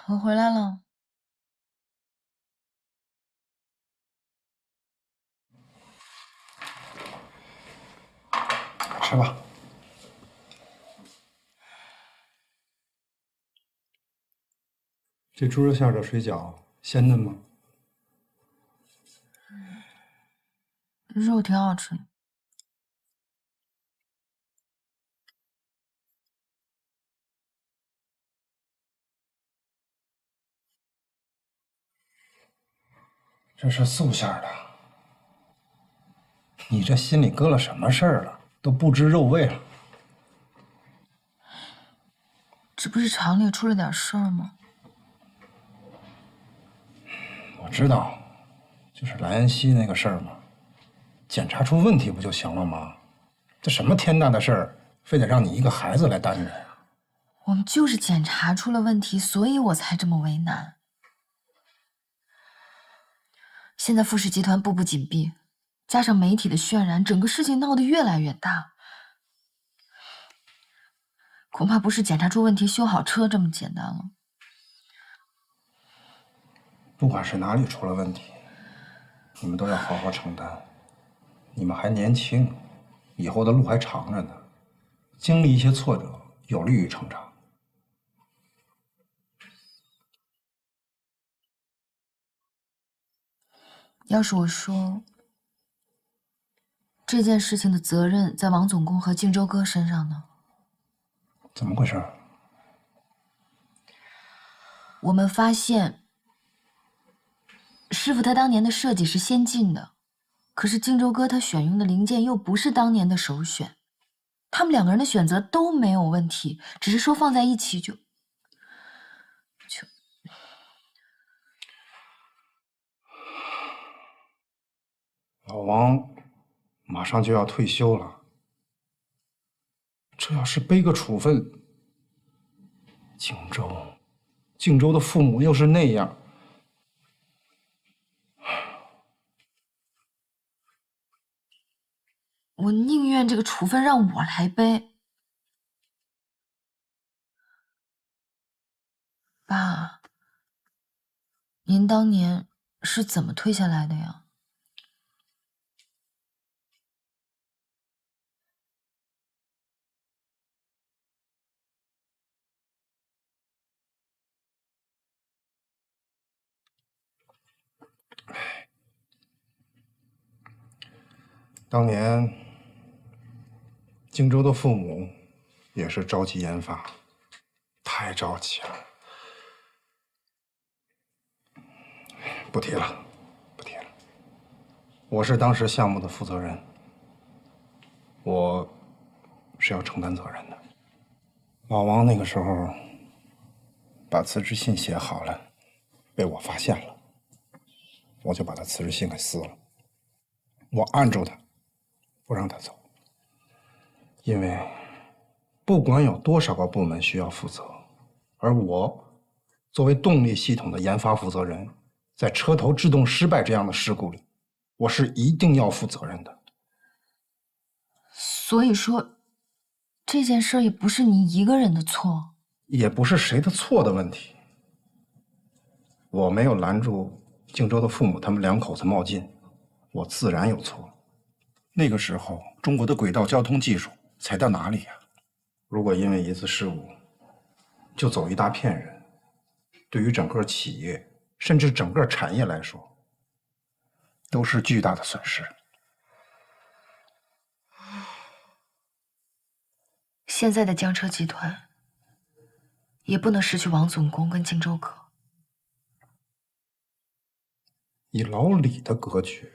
我回来了。
吃吧。这猪肉馅的水饺鲜嫩吗？
肉挺好吃的。
这是素馅的。你这心里搁了什么事儿了？都不知肉味了。
这不是厂里出了点事儿吗？
我知道，就是莱恩熙那个事儿嘛，检查出问题不就行了吗？这什么天大的事儿，非得让你一个孩子来担着呀？
我们就是检查出了问题，所以我才这么为难。现在富氏集团步步紧逼，加上媒体的渲染，整个事情闹得越来越大。恐怕不是检查出问题、修好车这么简单了。
不管是哪里出了问题，你们都要好好承担。你们还年轻，以后的路还长着呢，经历一些挫折，有利于成长。
要是我说这件事情的责任在王总工和靖州哥身上呢？
怎么回事？
我们发现师傅他当年的设计是先进的，可是靖州哥他选用的零件又不是当年的首选，他们两个人的选择都没有问题，只是说放在一起就
老王马上就要退休了，这要是背个处分，靖州的父母又是那样，
我宁愿这个处分让我来背。爸，您当年是怎么退下来的呀？
当年靖州的父母也是着急研发，太着急了。不提了，不提了。我是当时项目的负责人，我是要承担责任的。老王那个时候把辞职信写好了，被我发现了，我就把他辞职信给撕了。我按住他，不让他走，因为不管有多少个部门需要负责，而我作为动力系统的研发负责人，在车头制动失败这样的事故里，我是一定要负责任的。
所以说，这件事也不是你一个人的错，
也不是谁的错的问题。我没有拦住靖州的父母他们两口子冒进，我自然有错。那个时候，中国的轨道交通技术才到哪里呀？如果因为一次事故就走一大片人，对于整个企业甚至整个产业来说，都是巨大的损失。
现在的江车集团也不能失去王总工跟靖州哥。
以老李的格局，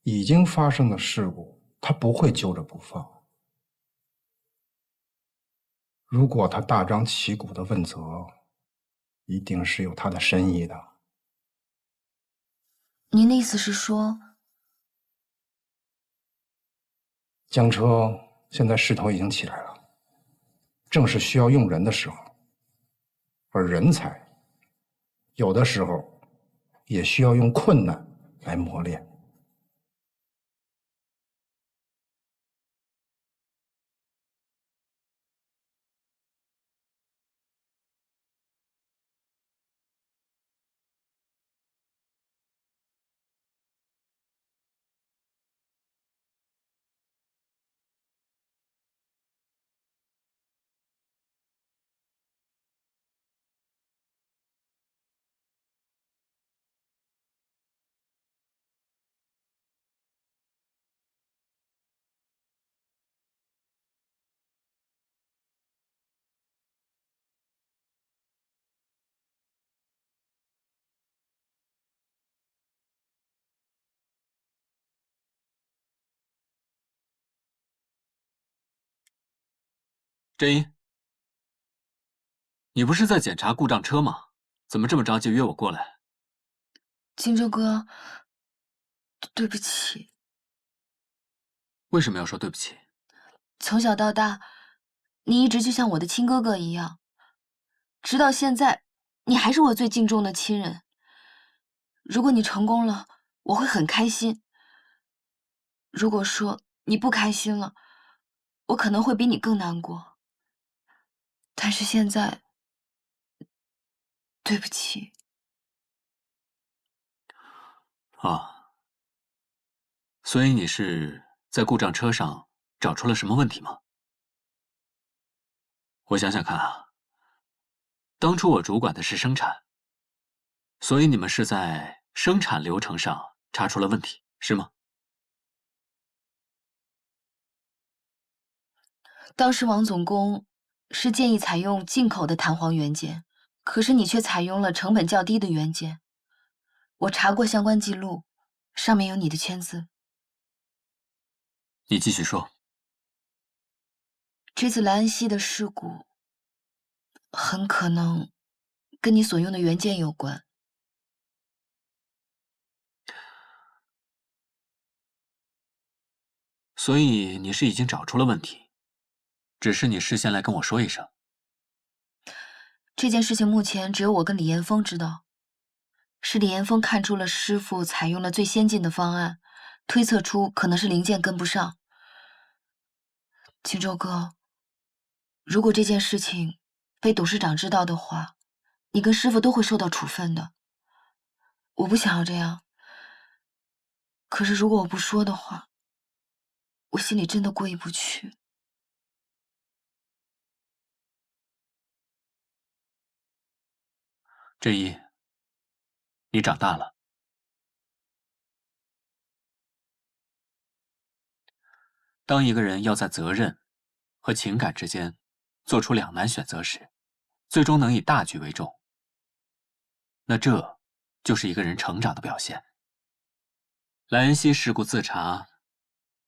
已经发生的事故，他不会揪着不放。如果他大张旗鼓的问责，一定是有他的深意的。
您的意思是说，
江车现在势头已经起来了，正是需要用人的时候，而人才有的时候也需要用困难来磨练。
真一，你不是在检查故障车吗？怎么这么着急约我过来？
荆州哥，对不起。
为什么要说对不起？
从小到大，你一直就像我的亲哥哥一样，直到现在，你还是我最敬重的亲人。如果你成功了，我会很开心；如果说你不开心了，我可能会比你更难过。但是现在，对不起。
啊，所以你是在故障车上找出了什么问题吗？我想想看啊，当初我主管的是生产，所以你们是在生产流程上查出了问题，是吗？
当时王总工是建议采用进口的弹簧元件，可是你却采用了成本较低的元件。我查过相关记录，上面有你的签字。
你继续说。
这次莱恩锡的事故很可能跟你所用的元件有关。
所以你是已经找出了问题，只是你事先来跟我说一声。
这件事情目前只有我跟李岩峰知道，是李岩峰看出了师傅采用了最先进的方案，推测出可能是零件跟不上。荆州哥，如果这件事情被董事长知道的话，你跟师傅都会受到处分的。我不想要这样，可是如果我不说的话，我心里真的过意不去。
真一，你长大了。当一个人要在责任和情感之间做出两难选择时，最终能以大局为重，那这就是一个人成长的表现。莱恩锡事故自查，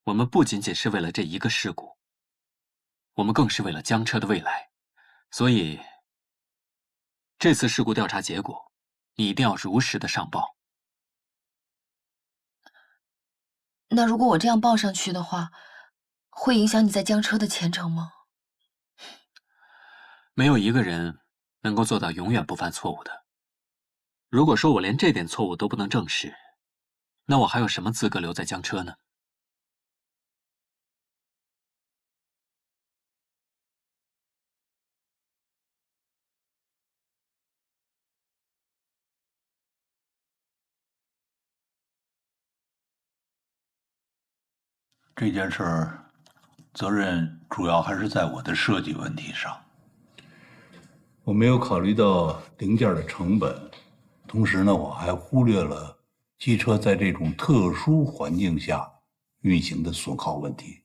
我们不仅仅是为了这一个事故，我们更是为了江车的未来。所以，这次事故调查结果，你一定要如实的上报。
那如果我这样报上去的话，会影响你在江车的前程吗？
没有一个人能够做到永远不犯错误的。如果说我连这点错误都不能正视，那我还有什么资格留在江车呢？
这件事儿，责任主要还是在我的设计问题上。我没有考虑到零件的成本，同时呢，我还忽略了机车在这种特殊环境下运行的损耗问题。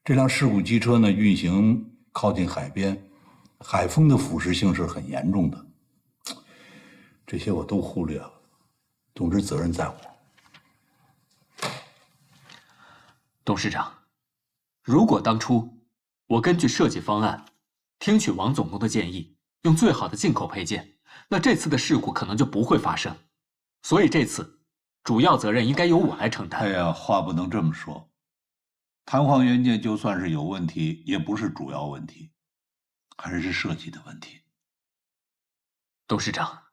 这辆事故机车呢，运行靠近海边，海风的腐蚀性是很严重的。这些我都忽略了，总之责任在我。
董事长，如果当初我根据设计方案，听取王总工的建议，用最好的进口配件，那这次的事故可能就不会发生。所以这次主要责任应该由我来承担。
哎呀，话不能这么说。弹簧元件就算是有问题，也不是主要问题，还是设计的问题。
董事长，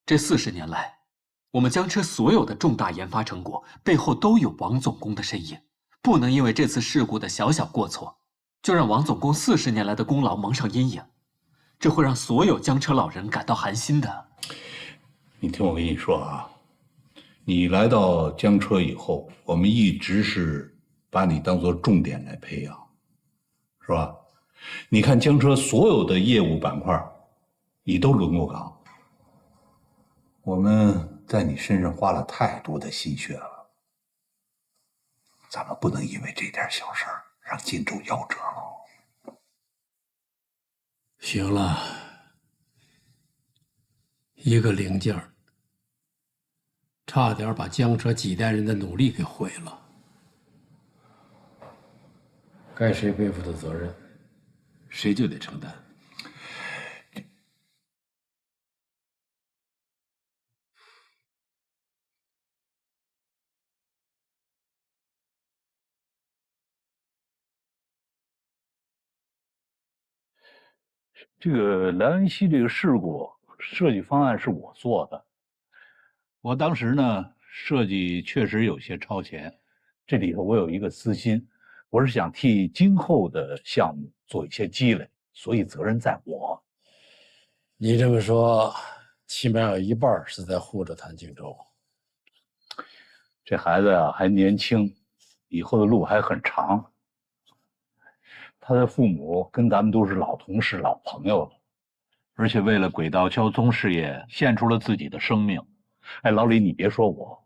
这40年来，我们江车所有的重大研发成果背后都有王总工的身影，不能因为这次事故的小小过错，就让王总工40年来的功劳蒙上阴影，这会让所有江车老人感到寒心的。
你听我跟你说啊，你来到江车以后，我们一直是把你当作重点来培养，是吧？你看江车所有的业务板块，你都轮过岗。我们在你身上花了太多的心血了，咱们不能因为这点小事儿让荆州夭折了。
行了，一个零件儿，差点把江车几代人的努力给毁了。该谁背负的责任，谁就得承担。
这个莱恩西这个事故设计方案是我做的，我当时呢设计确实有些超前，这里头我有一个私心，我是想替今后的项目做一些积累，所以责任在我。
你这么说，起码有一半是在护着谭靖州。
这孩子啊还年轻，以后的路还很长。他的父母跟咱们都是老同事、老朋友了，而且为了轨道交通事业献出了自己的生命。哎，老李，你别说我，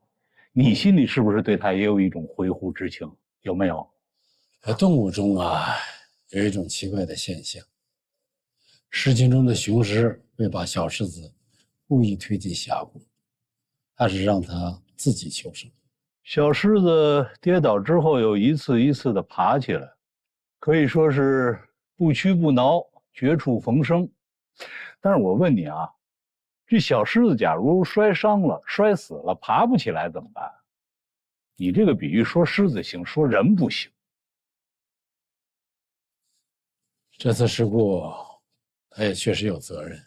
你心里是不是对他也有一种回乎之情？有没有？
在动物中啊，有一种奇怪的现象，狮群中的雄狮会把小狮子故意推进峡谷，它是让它自己求生。
小狮子跌倒之后，有一次一次的爬起来，可以说是不屈不挠，绝处逢生。但是我问你啊，这小狮子假如摔伤了、摔死了，爬不起来怎么办？你这个比喻说狮子行，说人不行。
这次事故，他也确实有责任，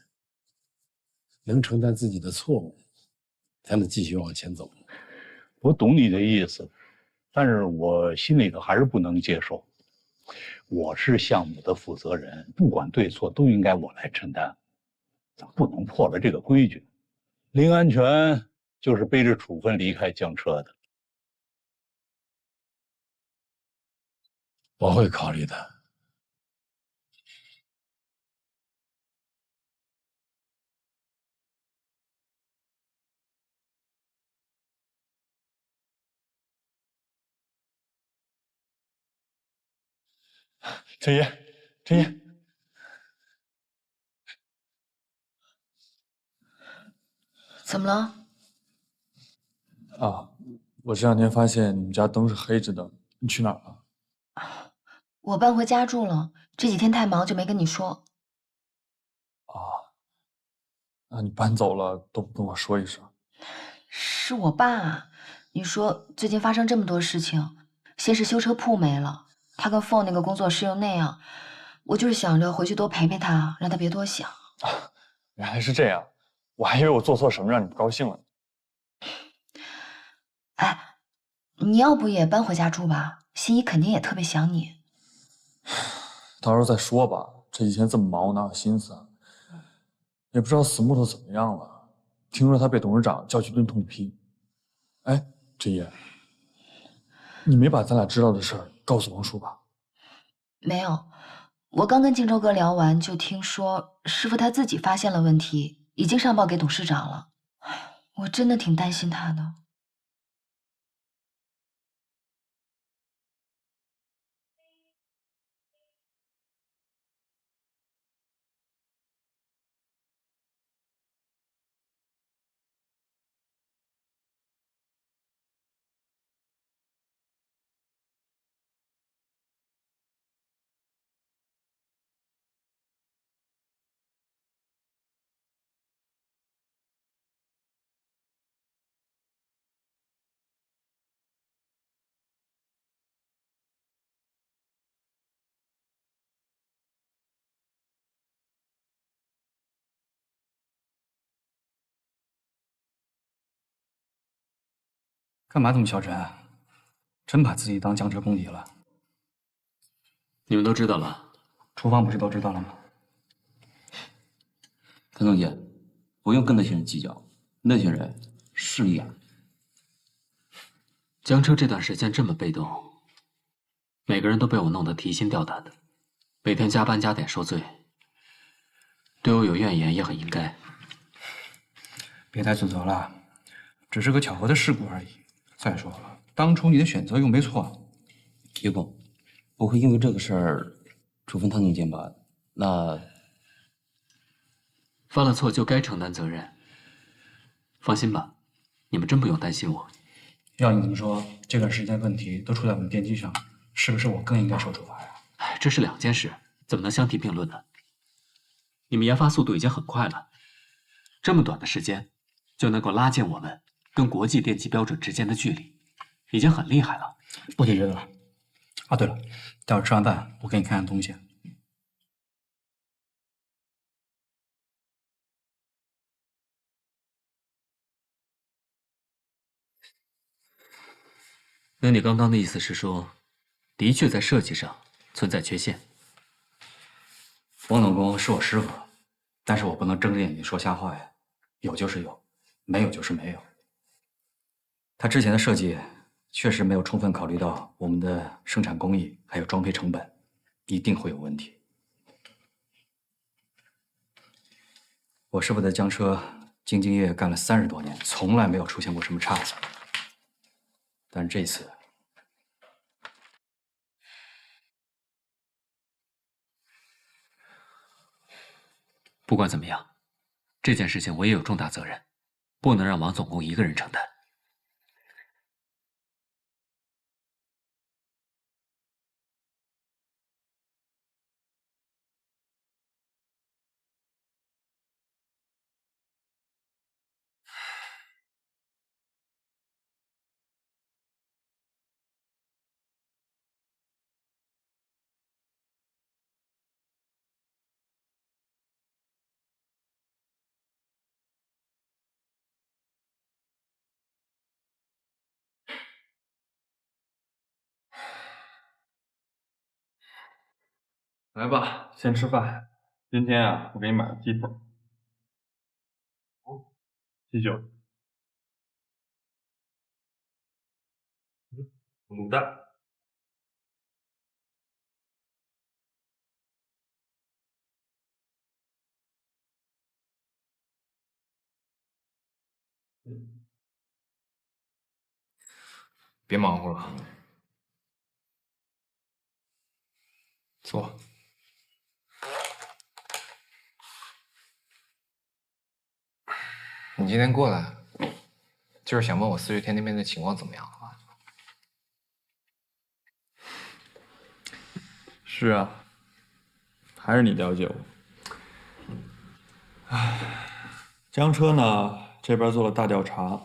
能承担自己的错误，才能继续往前走。
我懂你的意思，但是我心里头还是不能接受。我是项目的负责人，不管对错都应该我来承担，咱不能破了这个规矩。林安全就是背着处分离开江车的。
我会考虑的。
陈爷，陈爷，
怎么了？
啊，我这两天发现你们家灯是黑着的，你去哪儿了？
我搬回家住了，这几天太忙就没跟你说。
那你搬走了都不跟我说一声？
是我爸，你说最近发生这么多事情，先是修车铺没了，他跟凤那个工作室又那样，我就是想着回去多陪陪他，让他别多想。
原来是这样，我还以为我做错什么让你不高兴了呢。
哎，你要不也搬回家住吧？心怡肯定也特别想你。
到时候再说吧，这几天这么忙，我哪有心思啊？也不知道死木头怎么样了，听说他被董事长叫去顿痛批。哎，陈爷，你没把咱俩知道的事儿告诉王叔吧？
没有，我刚跟荆州哥聊完，就听说师傅他自己发现了问题，已经上报给董事长了。我真的挺担心他的。
干嘛这么小陈？真把自己当江浙公敌了？
你们都知道了？
厨房不是都知道了吗？
谭总监，不用跟那些人计较，那些人势利眼。
江车这段时间这么被动，每个人都被我弄得提心吊胆的，每天加班加点受罪，对我有怨言也很应该。
别太自责了，只是个巧合的事故而已。再说了，当初你的选择又没错。
叶总，不会因为这个事儿处分谭总监吧？那
犯了错就该承担责任。放心吧，你们真不用担心我。
要你这么说，这段时间问题都出在我们电机上，是不是我更应该受处罚呀？
这是两件事。怎么能相提并论呢？你们研发速度已经很快了，这么短的时间就能够拉近我们跟国际电机标准之间的距离，已经很厉害了。
不提这个了。啊，对了，待会儿吃完饭我给你看看东西。
那你刚刚的意思是说，的确在设计上存在缺陷？
王总工是我师傅，但是我不能睁着眼睛说瞎话呀。有就是有，没有就是没有。他之前的设计确实没有充分考虑到我们的生产工艺还有装配成本，一定会有问题。我师傅在江车兢兢业业干了30多年，从来没有出现过什么差错。但是这次，
不管怎么样，这件事情我也有重大责任，不能让王总工一个人承担。
来吧，先吃饭。今天啊，我给你买了鸡腿。啤酒。卤蛋。
别忙活了，坐。你今天过来，就是想问我4月天那边的情况怎么样了吧？
是啊，还是你了解我。唉，江车呢这边做了大调查，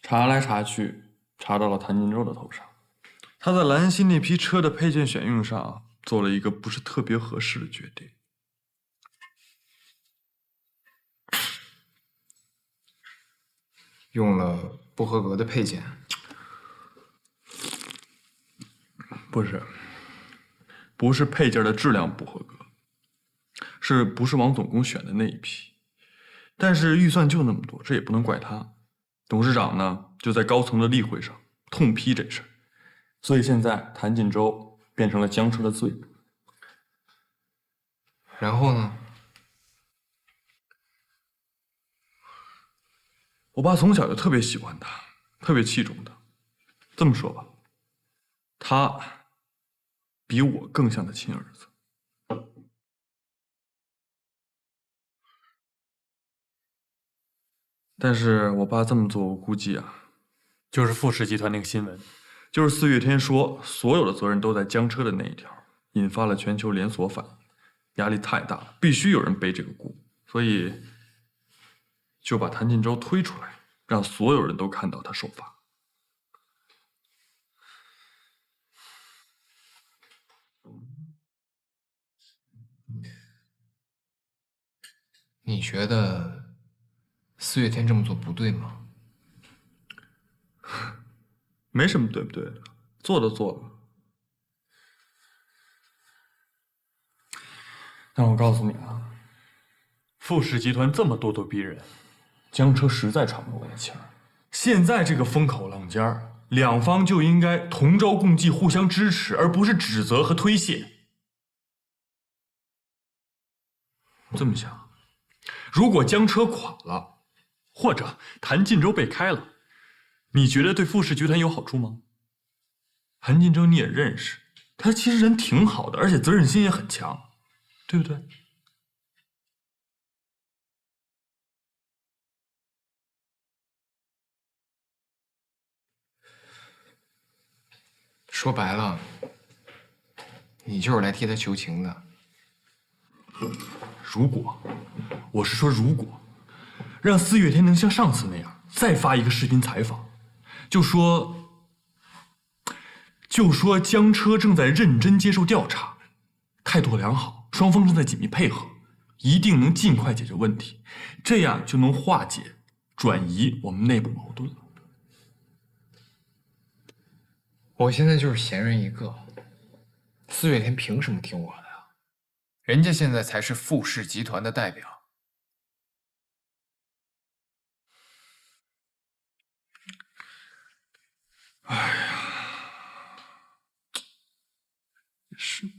查来查去，查到了谭金洲的头上。他在兰溪那批车的配件选用上做了一个不是特别合适的决定。
用了不合格的配件？
不是配件的质量不合格，是不是王总工选的那一批？但是预算就那么多，这也不能怪他。董事长呢就在高层的例会上痛批这事儿，所以现在谭锦洲变成了江车的罪人。
然后呢？
我爸从小就特别喜欢他，特别器重他。这么说吧，他比我更像他亲儿子。但是我爸这么做，我估计啊，就是富士集团那个新闻，就是4月天说所有的责任都在江车的那一条，引发了全球连锁反应，压力太大了，必须有人背这个锅，所以就把谭锦洲推出来，让所有人都看到他受罚。
你觉得4月天这么做不对吗？
没什么对不对的，做都做了。但我告诉你啊，富士集团这么咄咄逼人，江车实在喘不过来气儿。现在这个风口浪尖儿，两方就应该同舟共济，互相支持，而不是指责和推卸。这么想，如果江车垮了，或者谭锦洲被开了，你觉得对富士集团有好处吗？谭锦洲你也认识，他其实人挺好的，而且责任心也很强，对不对？
说白了，你就是来替他求情的。
如果，我是说如果，让4月天能像上次那样再发一个视频采访，就说江车正在认真接受调查，态度良好，双方正在紧密配合，一定能尽快解决问题，这样就能化解、转移我们内部矛盾了。
我现在就是闲人一个，4月天凭什么听我的呀？人家现在才是富氏集团的代表。
哎呀，也是。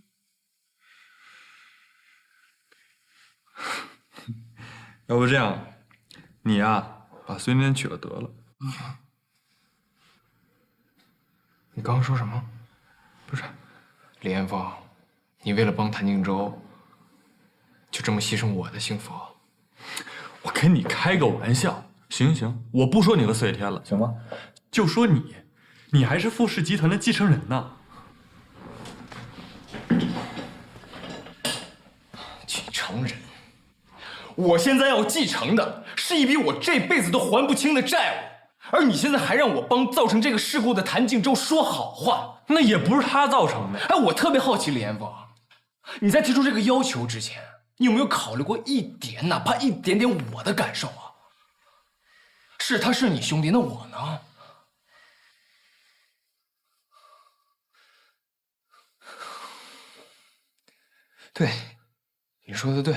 要不这样，你呀，把孙天娶了得了。
你刚刚说什么？不是，李彦峰，你为了帮谭静洲，就这么牺牲我的幸福？
我跟你开个玩笑。行行，我不说你和4月天了，行吗？就说你还是富氏集团的继承人呢。
继承人？我现在要继承的是一笔我这辈子都还不清的债务。而你现在还让我帮造成这个事故的谭静洲说好话，
那也不是他造成的。
哎，我特别好奇，李彦峰，你在提出这个要求之前，你有没有考虑过一点，哪怕一点点我的感受啊？是他是你兄弟，那我呢？对，你说的对，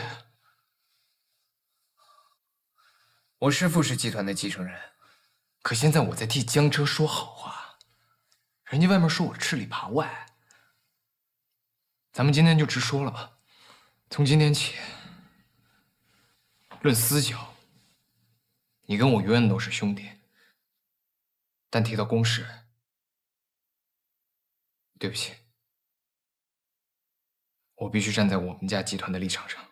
我是富氏集团的继承人。可现在我在替江车说好话，人家外面说我吃里扒外。咱们今天就直说了吧，从今天起，论私交，你跟我永远都是兄弟。但提到公事，对不起，我必须站在我们家集团的立场上。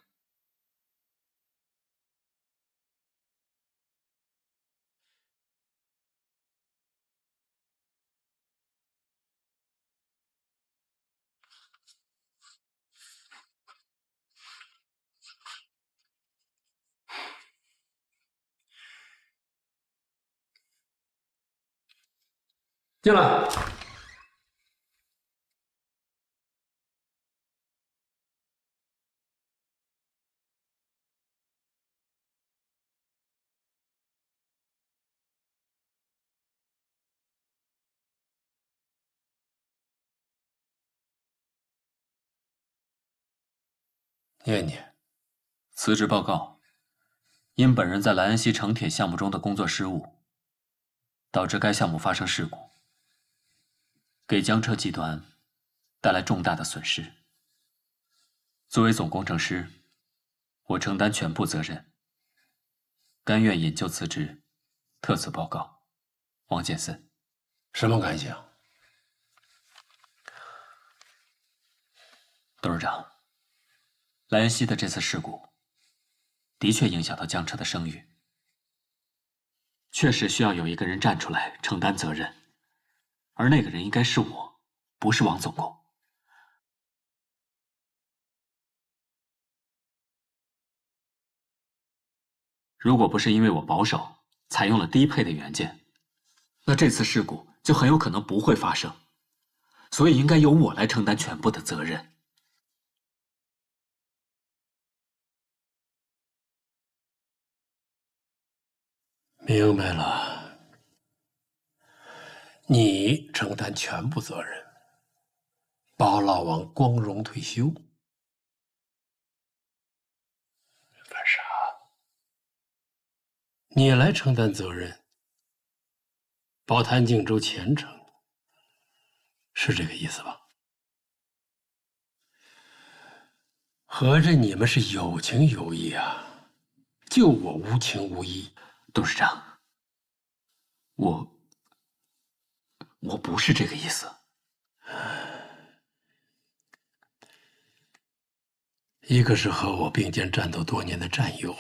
进来。
念念，辞职报告：因本人在莱恩锡城铁项目中的工作失误，导致该项目发生事故，给江车集团带来重大的损失。作为总工程师，我承担全部责任，甘愿引咎辞职，特此报告。王建森，
什么感想？
董事长，莱恩锡的这次事故的确影响到江车的声誉，确实需要有一个人站出来承担责任，而那个人应该是我，不是王总工。如果不是因为我保守，采用了低配的元件，那这次事故就很有可能不会发生，所以应该由我来承担全部的责任。
明白了，你承担全部责任，保老王光荣退休。干啥？你来承担责任，保谭静洲前程，是这个意思吧？合着你们是有情有义啊，就我无情无义。
董事长，我不是这个意思。
一个是和我并肩战斗多年的战友，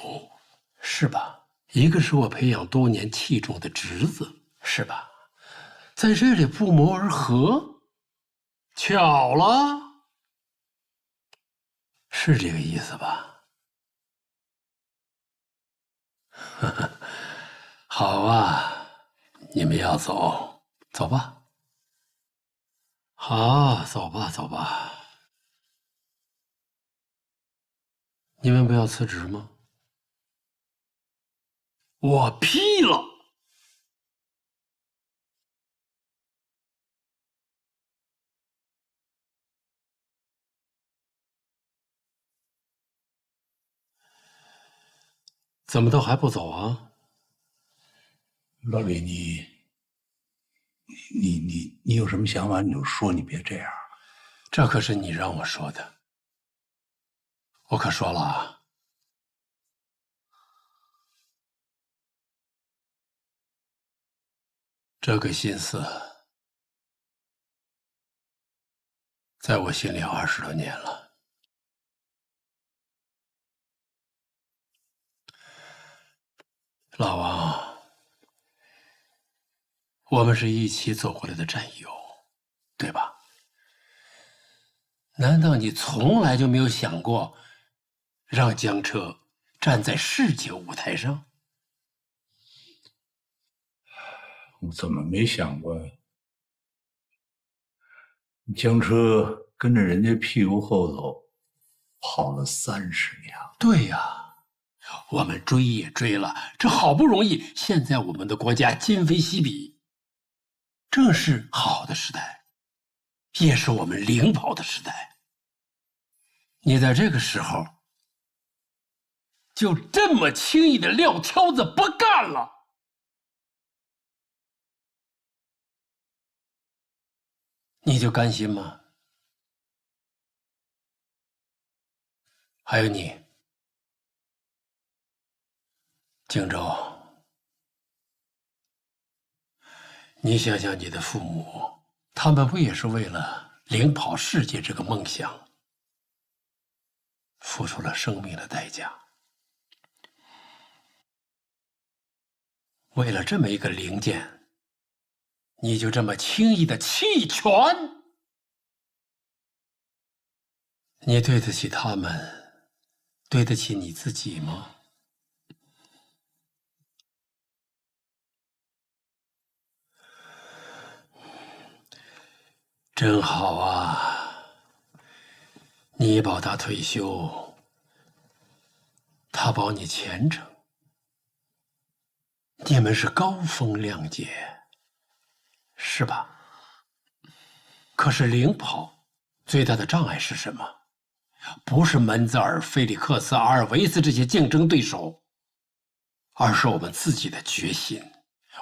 是吧？一个是我培养多年器重的侄子，是吧？在这里不谋而合，巧了。是这个意思吧？好啊，你们要走，走吧。好，走吧，走吧。你们不要辞职吗？我批了。怎么都还不走啊？
老李，你有什么想法你就说，你别这样。
这可是你让我说的，我可说了啊。这个心思，在我心里20多年了。老王，我们是一起走过来的战友，对吧？难道你从来就没有想过，让江车站在世界舞台上？
我怎么没想过？江车跟着人家屁股后头跑了30年了。
对呀，我们追也追了，这好不容易，现在我们的国家今非昔比，正是好的时代，也是我们领跑的时代。你在这个时候就这么轻易的撂挑子不干了，你就甘心吗？还有你，荆州，你想想你的父母，他们不也是为了领跑世界这个梦想，付出了生命的代价？为了这么一个零件，你就这么轻易的弃权？你对得起他们，对得起你自己吗？真好啊！你保他退休，他保你前程，你们是高风亮节，是吧？可是领跑最大的障碍是什么？不是门泽尔、菲利克斯、阿尔维斯这些竞争对手，而是我们自己的决心，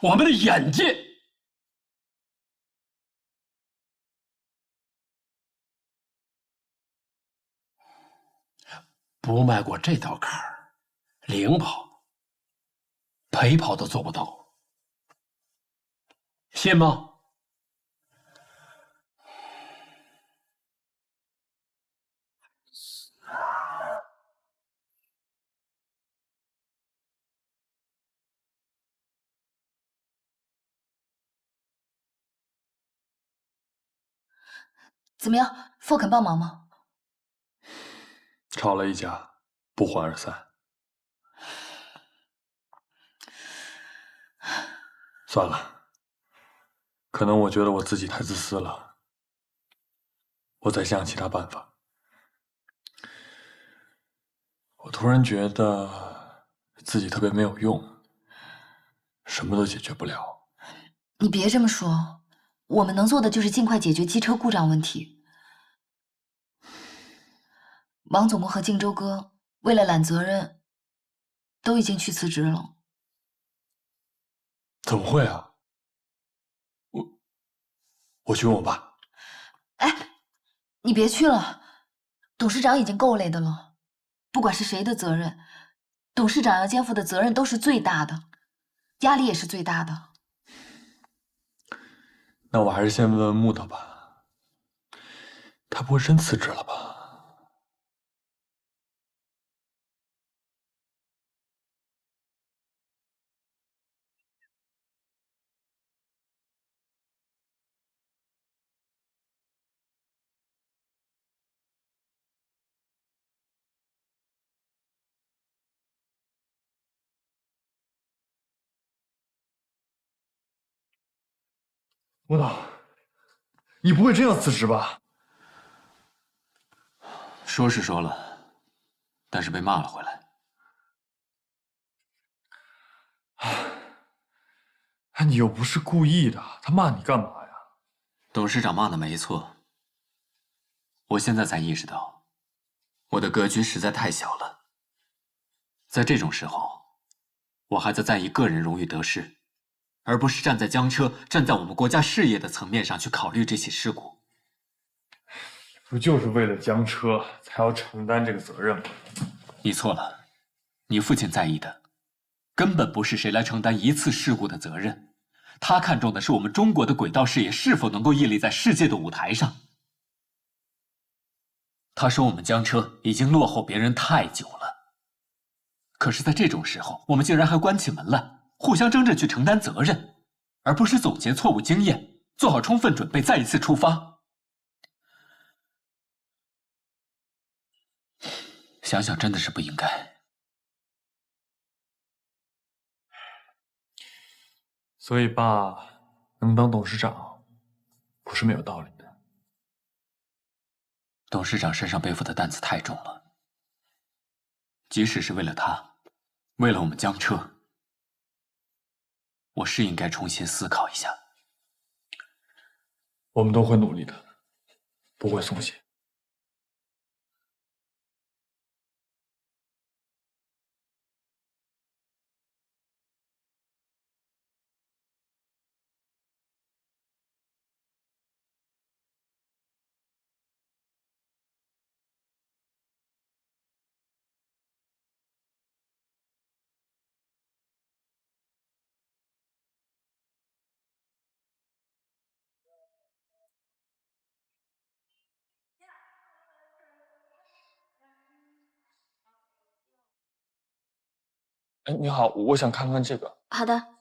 我们的眼界。不迈过这道坎儿，领跑、陪跑都做不到，信吗？
怎么样，傅肯帮忙吗？
吵了一架，不欢而散。算了，可能我觉得我自己太自私了，我再想其他办法。我突然觉得自己特别没有用，什么都解决不了。
你别这么说，我们能做的就是尽快解决机车故障问题。王总部和靖州哥为了揽责任，都已经去辞职了。
怎么会啊？我去问我爸。
哎，你别去了，董事长已经够累的了。不管是谁的责任，董事长要肩负的责任都是最大的，压力也是最大的。
那我还是先问问木头吧，他不会真辞职了吧？吴导，你不会真要辞职吧？
说是说了，但是被骂了回来。
你又不是故意的，他骂你干嘛呀？
董事长骂的没错，我现在才意识到，我的格局实在太小了。在这种时候，我还在在意个人荣誉得失，而不是站在江车、站在我们国家事业的层面上去考虑这起事故。
不就是为了江车才要承担这个责任吗？
你错了，你父亲在意的根本不是谁来承担一次事故的责任。他看重的是我们中国的轨道事业是否能够屹立在世界的舞台上。他说我们江车已经落后别人太久了，可是在这种时候，我们竟然还关起门来，互相争着去承担责任，而不是总结错误经验，做好充分准备，再一次出发。想想真的是不应该。
所以爸能当董事长，不是没有道理的。
董事长身上背负的担子太重了，即使是为了他，为了我们江车，我是应该重新思考一下。
我们都会努力的，不会松懈。哎，你好，我想看看这个。
好的。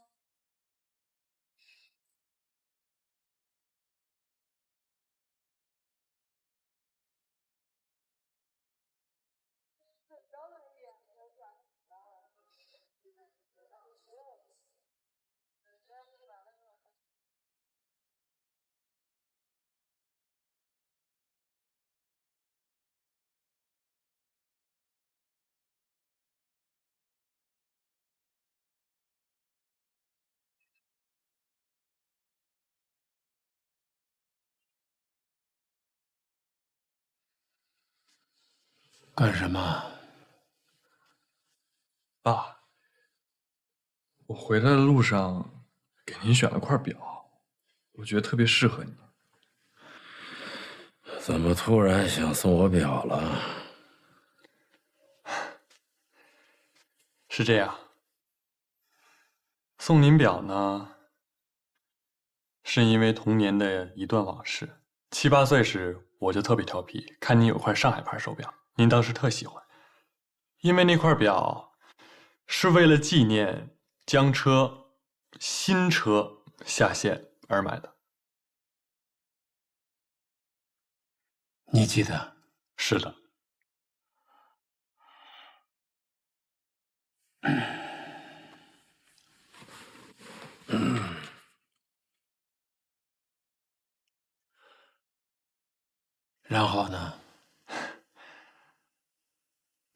干什么？
爸，我回来的路上给您选了块表，我觉得特别适合你。
怎么突然想送我表了？
是这样，送您表呢，是因为童年的一段往事。7、8岁时，我就特别调皮，看您有块上海牌手表，您当时特喜欢，因为那块表是为了纪念江车新车下线而买的。
你记得？
是的。
然后呢？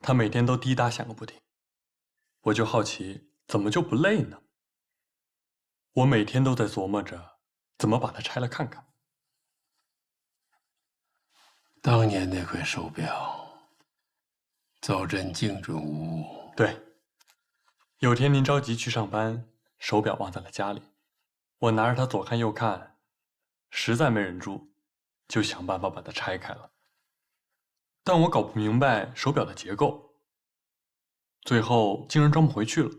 他每天都滴答响个不停，我就好奇，怎么就不累呢？我每天都在琢磨着怎么把它拆了看看。
当年那块手表，早晨精准无误。
对，有天您着急去上班，手表忘在了家里，我拿着它左看右看，实在没忍住，就想办法把它拆开了。但我搞不明白手表的结构，最后竟然装不回去了。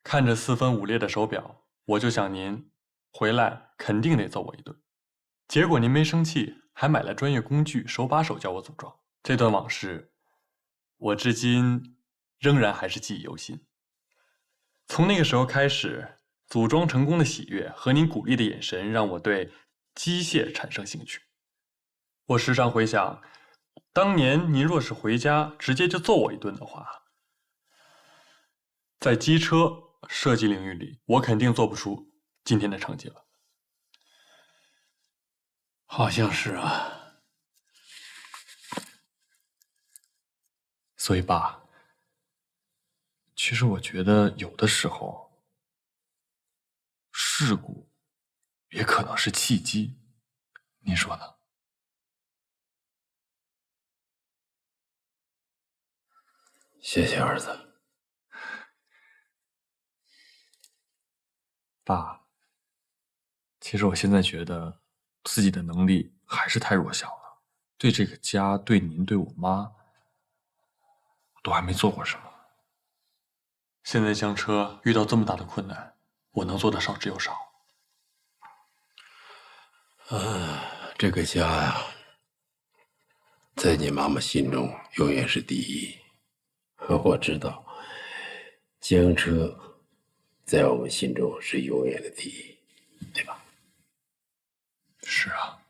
看着4分5裂的手表，我就想您回来肯定得揍我一顿。结果您没生气，还买了专业工具，手把手教我组装。这段往事，我至今仍然还是记忆犹新。从那个时候开始，组装成功的喜悦和您鼓励的眼神，让我对机械产生兴趣。我时常回想，当年您若是回家直接就揍我一顿的话，在机车设计领域里，我肯定做不出今天的成绩了。
好像是啊。
所以爸，其实我觉得有的时候，事故也可能是契机，您说呢？
谢谢儿子。
爸，其实我现在觉得自己的能力还是太弱小了，对这个家、对您、对我妈，都还没做过什么。
现在江车遇到这么大的困难，我能做的少之又少。
这个家呀，在你妈妈心中永远是第一。我知道，江车在我们心中是永远的第一，对吧？
是啊，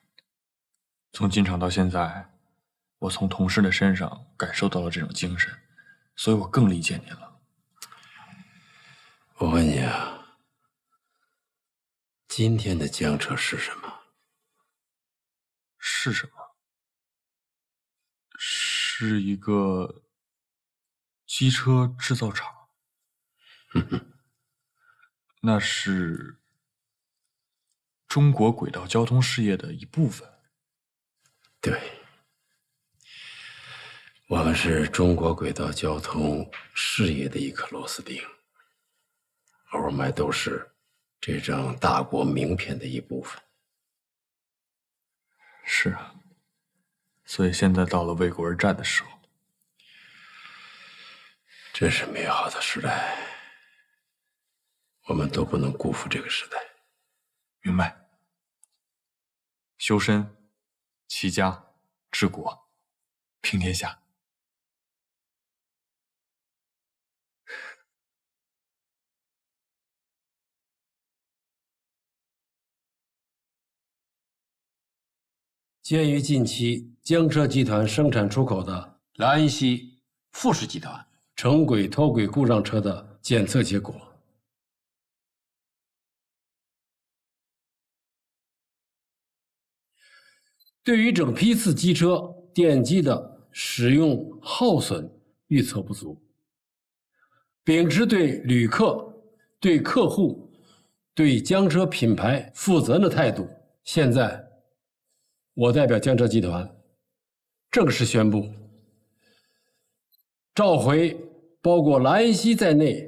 从进厂到现在，我从同事的身上感受到了这种精神，所以我更理解您了。
我问你啊，今天的江车是什么？
是什么？是一个机车制造厂。那是中国轨道交通事业的一部分。
对，我们是中国轨道交通事业的一颗螺丝钉，而我们都是这张大国名片的一部分。
是啊，所以现在到了为国而战的时候。
这是美好的时代，我们都不能辜负这个时代。
明白。修身、齐家、治国、平天下。
鉴于近期江车集团生产出口的莱恩锡、富士集团城轨脱轨故障车的检测结果，对于整批次机车电机的使用耗损预测不足，秉持对旅客、对客户、对江车品牌负责任的态度，现在我代表江车集团正式宣布，召回包括莱恩锡在内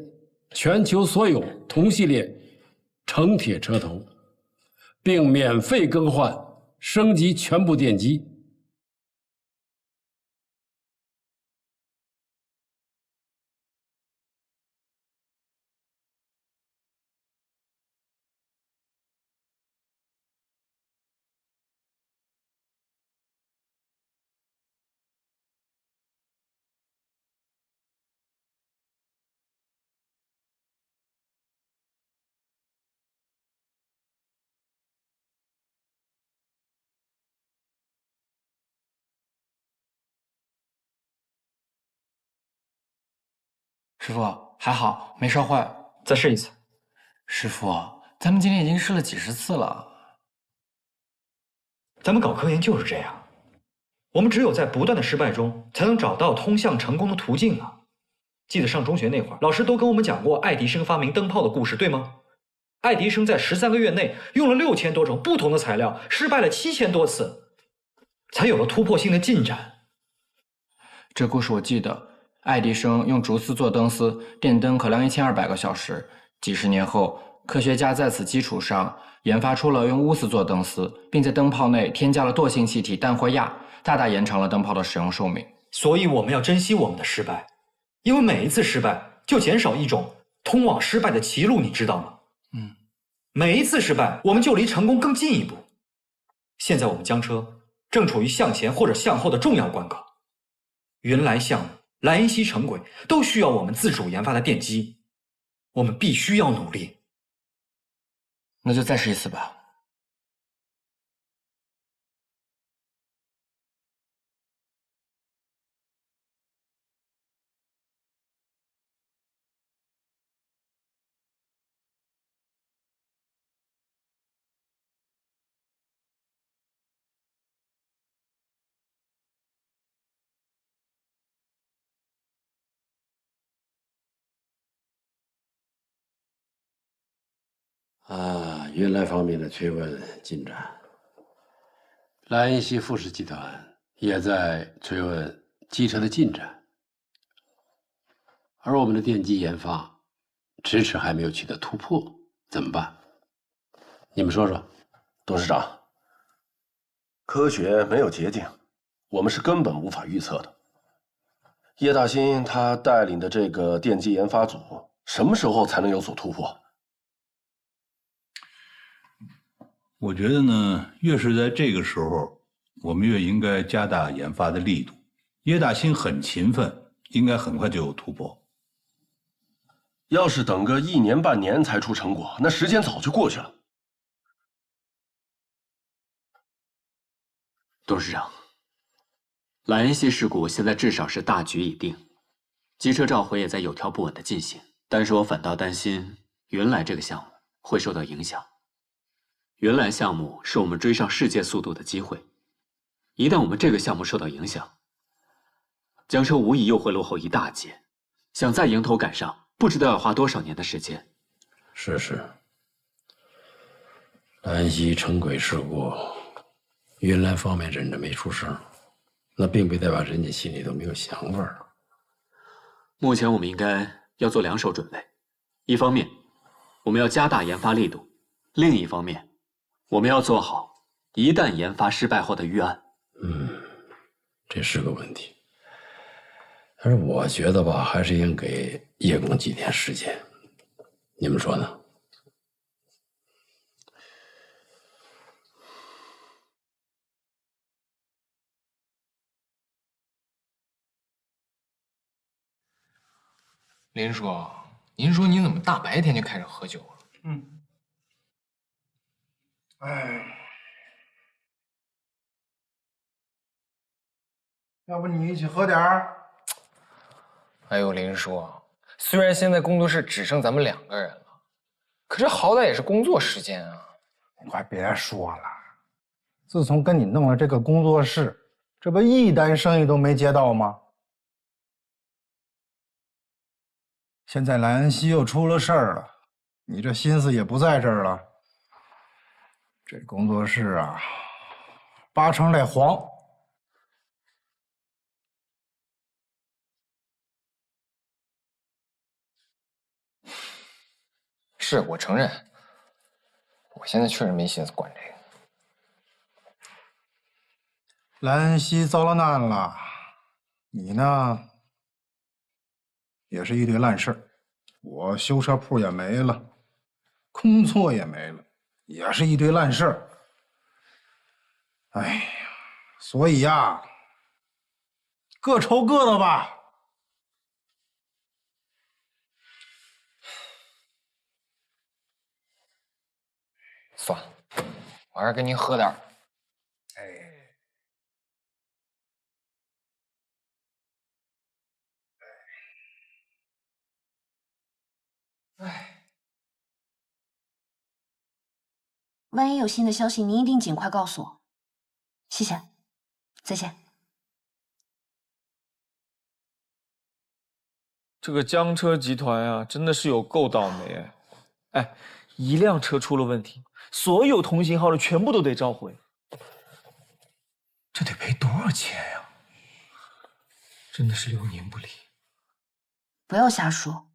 全球所有同系列城铁车头，并免费更换升级全部电机。
师傅，还好没烧坏，
再试一次。
师傅，咱们今天已经试了几十次了。
咱们搞科研就是这样，我们只有在不断的失败中，才能找到通向成功的途径啊！记得上中学那会儿，老师都跟我们讲过爱迪生发明灯泡的故事，对吗？爱迪生在13个月内用了6000多种不同的材料，失败了7000多次，才有了突破性的进展。
这故事我记得。爱迪生用竹丝做灯丝，电灯可亮1200个小时。几十年后，科学家在此基础上研发出了用钨丝做灯丝，并在灯泡内添加了惰性气体氮或氩，大大延长了灯泡的使用寿命。
所以我们要珍惜我们的失败，因为每一次失败就减少一种通往失败的歧路，你知道吗？每一次失败，我们就离成功更进一步。现在我们江车正处于向前或者向后的重要关口，云来项目、莱恩锡城轨都需要我们自主研发的电机，我们必须要努力。
那就再试一次吧。
原来方面的催问进展，莱恩锡富士集团也在催问机车的进展，而我们的电机研发迟迟还没有取得突破，怎么办？你们说说。
董事长，科学没有捷径，我们是根本无法预测的。叶大新他带领的这个电机研发组，什么时候才能有所突破？
我觉得呢，越是在这个时候，我们越应该加大研发的力度。叶大新很勤奋，应该很快就有突破。
要是等个1年半年才出成果，那时间早就过去了。
董事长，莱恩锡事故现在至少是大局已定，机车召回也在有条不紊地进行，但是我反倒担心云来这个项目会受到影响。云来项目是我们追上世界速度的机会，一旦我们这个项目受到影响，江车无疑又会落后一大截，想再迎头赶上，不知道要花多少年的时间。
是，莱恩锡城轨事故。云来方面忍着没出声，那并不代表人家心里都没有想法。
目前我们应该要做2手准备，一方面我们要加大研发力度，另一方面我们要做好一旦研发失败后的预案。
这是个问题。但是我觉得吧，还是应给叶公几天时间，你们说呢？
林叔，您说你怎么大白天就开始喝酒了？
要不你一起喝点儿？
哎呦，林叔，虽然现在工作室只剩咱们2个人了，可这好歹也是工作时间啊！
你快别说了，自从跟你弄了这个工作室，这不一单生意都没接到吗？现在莱恩锡又出了事儿了，你这心思也不在这儿了。这工作室啊，8成得黄。
是我承认，我现在确实没心思管这个。
莱恩锡遭了难了，你呢？也是一堆烂事儿，我修车铺也没了，工作也没了，也是一堆烂事儿。哎呀，所以呀，各抽各的吧。
算了，我还是跟您喝点儿。
万一有新的消息，您一定尽快告诉我。谢谢，再见。
这个江车集团啊，真的是有够倒霉哎！哎，一辆车出了问题，所有同型号的全部都得召回，
这得赔多少钱呀？真的是流年不离。
不要瞎说，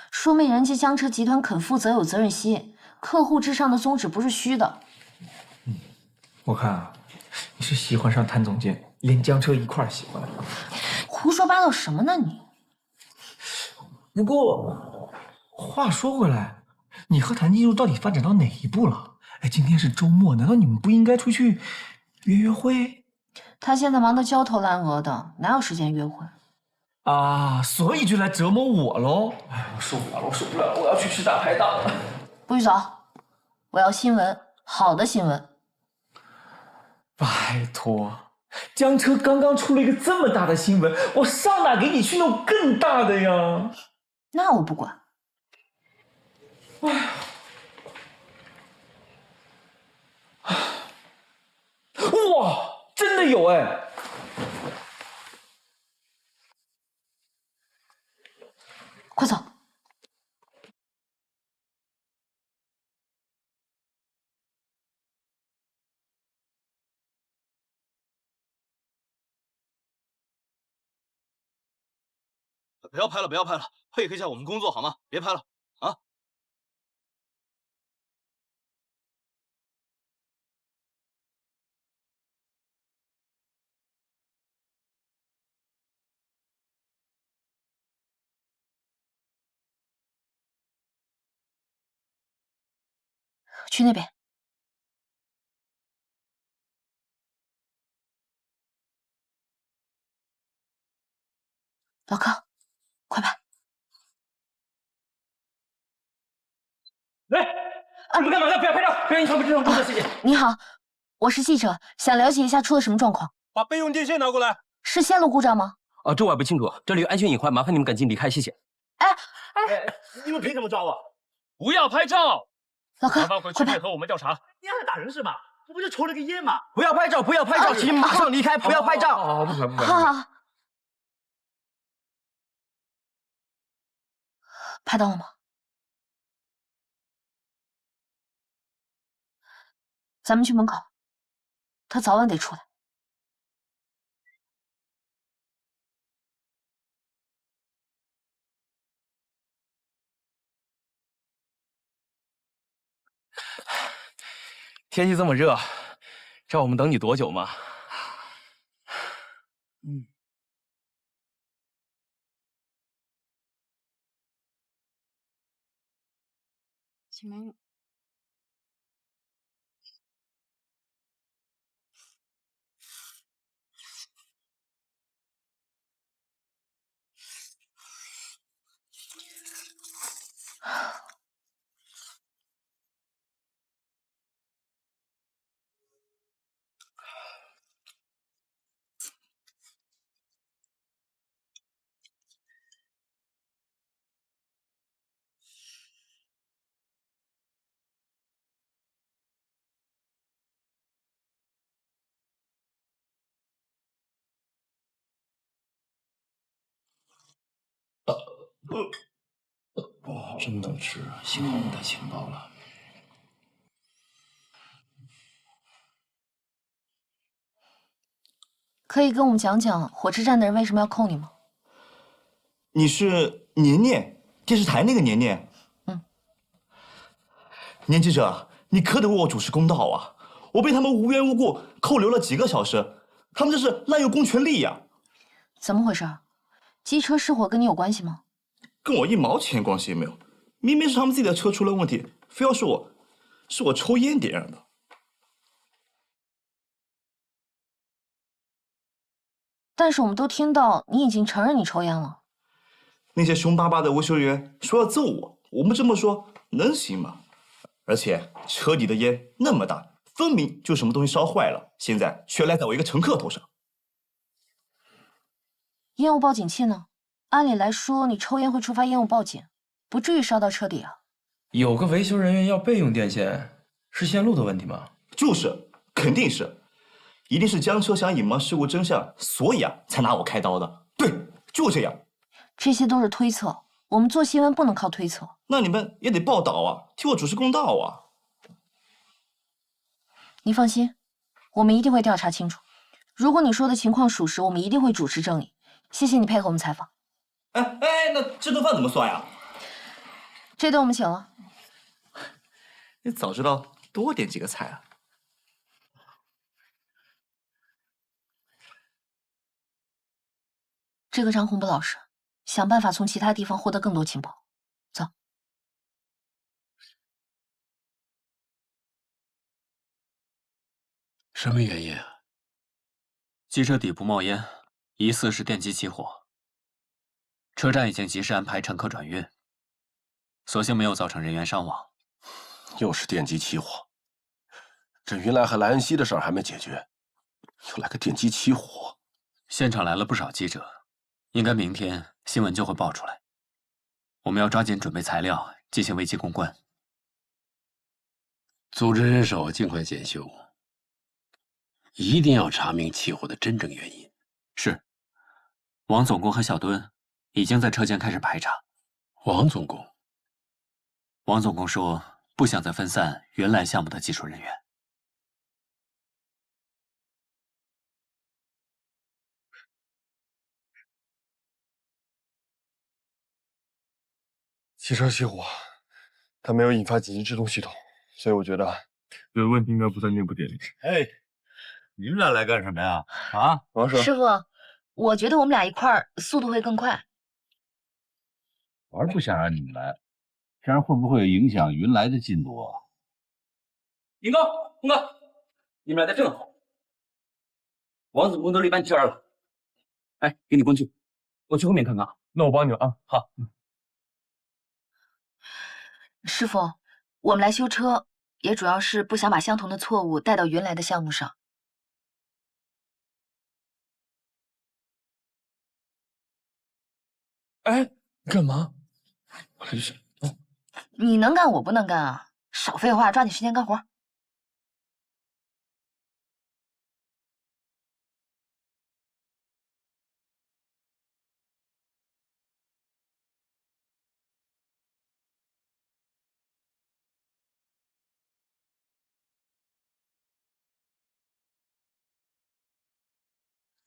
说明人家江车集团肯负责有责任心，客户至上的宗旨不是虚的。
我看啊，你是喜欢上谭总监，连江车一块儿喜欢了。
胡说八道什么呢你？
不过话说回来，你和谭金如到底发展到哪一步了？哎，今天是周末，难道你们不应该出去约约会？
他现在忙得焦头烂额的，哪有时间约会？
啊，所以就来折磨我喽！哎，我受不了了，我受不了了，我要去吃大排档了。
不许走，我要新闻，好的新闻。
拜托，江车刚刚出了一个这么大的新闻，我上哪给你去弄更大的呀？
那我不管。
哎呀，哇，真的有哎！
快走。
不要拍了，不要拍了，配合一下我们工作好吗？别拍了啊！
去那边。老柯，快拍！
喂，你们干嘛呢？不要拍照，不要影响我们这种工作细节。
你好，我是记者，想了解一下出了什么状况。
把备用电线拿过来。
是线路故障吗？
这我也不清楚，这里有安全隐患，麻烦你们赶紧离开，谢谢。
你们凭什么抓我？
不要拍照！
老柯，
麻烦回去配合我们调查。
你还打人是吗？我不就抽了个烟吗？
不要拍照，不要拍照，请马上离开，不要拍照。
不拍不拍。
好，拍到了吗？咱们去门口，他早晚得出来。
天气这么热，让我们等你多久吗？
请问，
真能吃，幸好我带钱包了。
可以跟我们讲讲火车站的人为什么要扣你吗？
你是年年电视台那个年年？年记者，你可得为我主持公道啊！我被他们无缘无故扣留了几个小时，他们这是滥用公权力呀！
怎么回事？机车失火跟你有关系吗？
跟我一毛钱关系也没有，明明是他们自己的车出了问题，非要说是我抽烟点燃的。
但是我们都听到你已经承认你抽烟了。
那些凶巴巴的维修员说要揍我，我们这么说能行吗？而且车里的烟那么大，分明就什么东西烧坏了，现在却赖在我一个乘客头上。
烟雾报警器呢？按理来说，你抽烟会触发烟雾报警，不至于烧到车底啊。
有个维修人员要备用电线，是线路的问题吗？就是，肯定是，一定是江车想隐瞒事故真相，所以才拿我开刀的。对，就这样。
这些都是推测，我们做新闻不能靠推测。
那你们也得报道啊，替我主持公道啊。
你放心，我们一定会调查清楚。如果你说的情况属实，我们一定会主持正义。谢谢你配合我们采访。
那这顿饭怎么算呀？
这顿我们请了。
你早知道多点几个菜啊。
这个张红不老实，想办法从其他地方获得更多情报。走。
什么原因啊？机车底部冒烟，疑似是电机起火。车站已经及时安排乘客转运，所幸没有造成人员伤亡。
又是电机起火，这云来和莱恩熙的事儿还没解决，又来个电机起火。
现场来了不少记者，应该明天新闻就会爆出来。我们要抓紧准备材料，进行危机公关。
组织人手，尽快检修，一定要查明起火的真正原因。
是，王总工和小墩已经在车间开始排查。
王总工
说，不想再分散原来项目的技术人员。
汽车熄火，它没有引发紧急制动系统，所以我觉得这个问题应该不在内部电里。
哎，你们俩来干什么呀？啊，
王
师傅，我觉得我们俩一块儿速度会更快。
我是不想让你们来，这样会不会影响云来的进度啊？
银哥、红哥，你们来的正好。王子工作力搬起来了，哎，给你工具，我去后面看看啊。
那我帮你了啊。
好。
师傅，我们来修车，也主要是不想把相同的错误带到云来的项目上。
哎，干嘛？
你能干，我不能干啊！少废话，抓紧时间干活。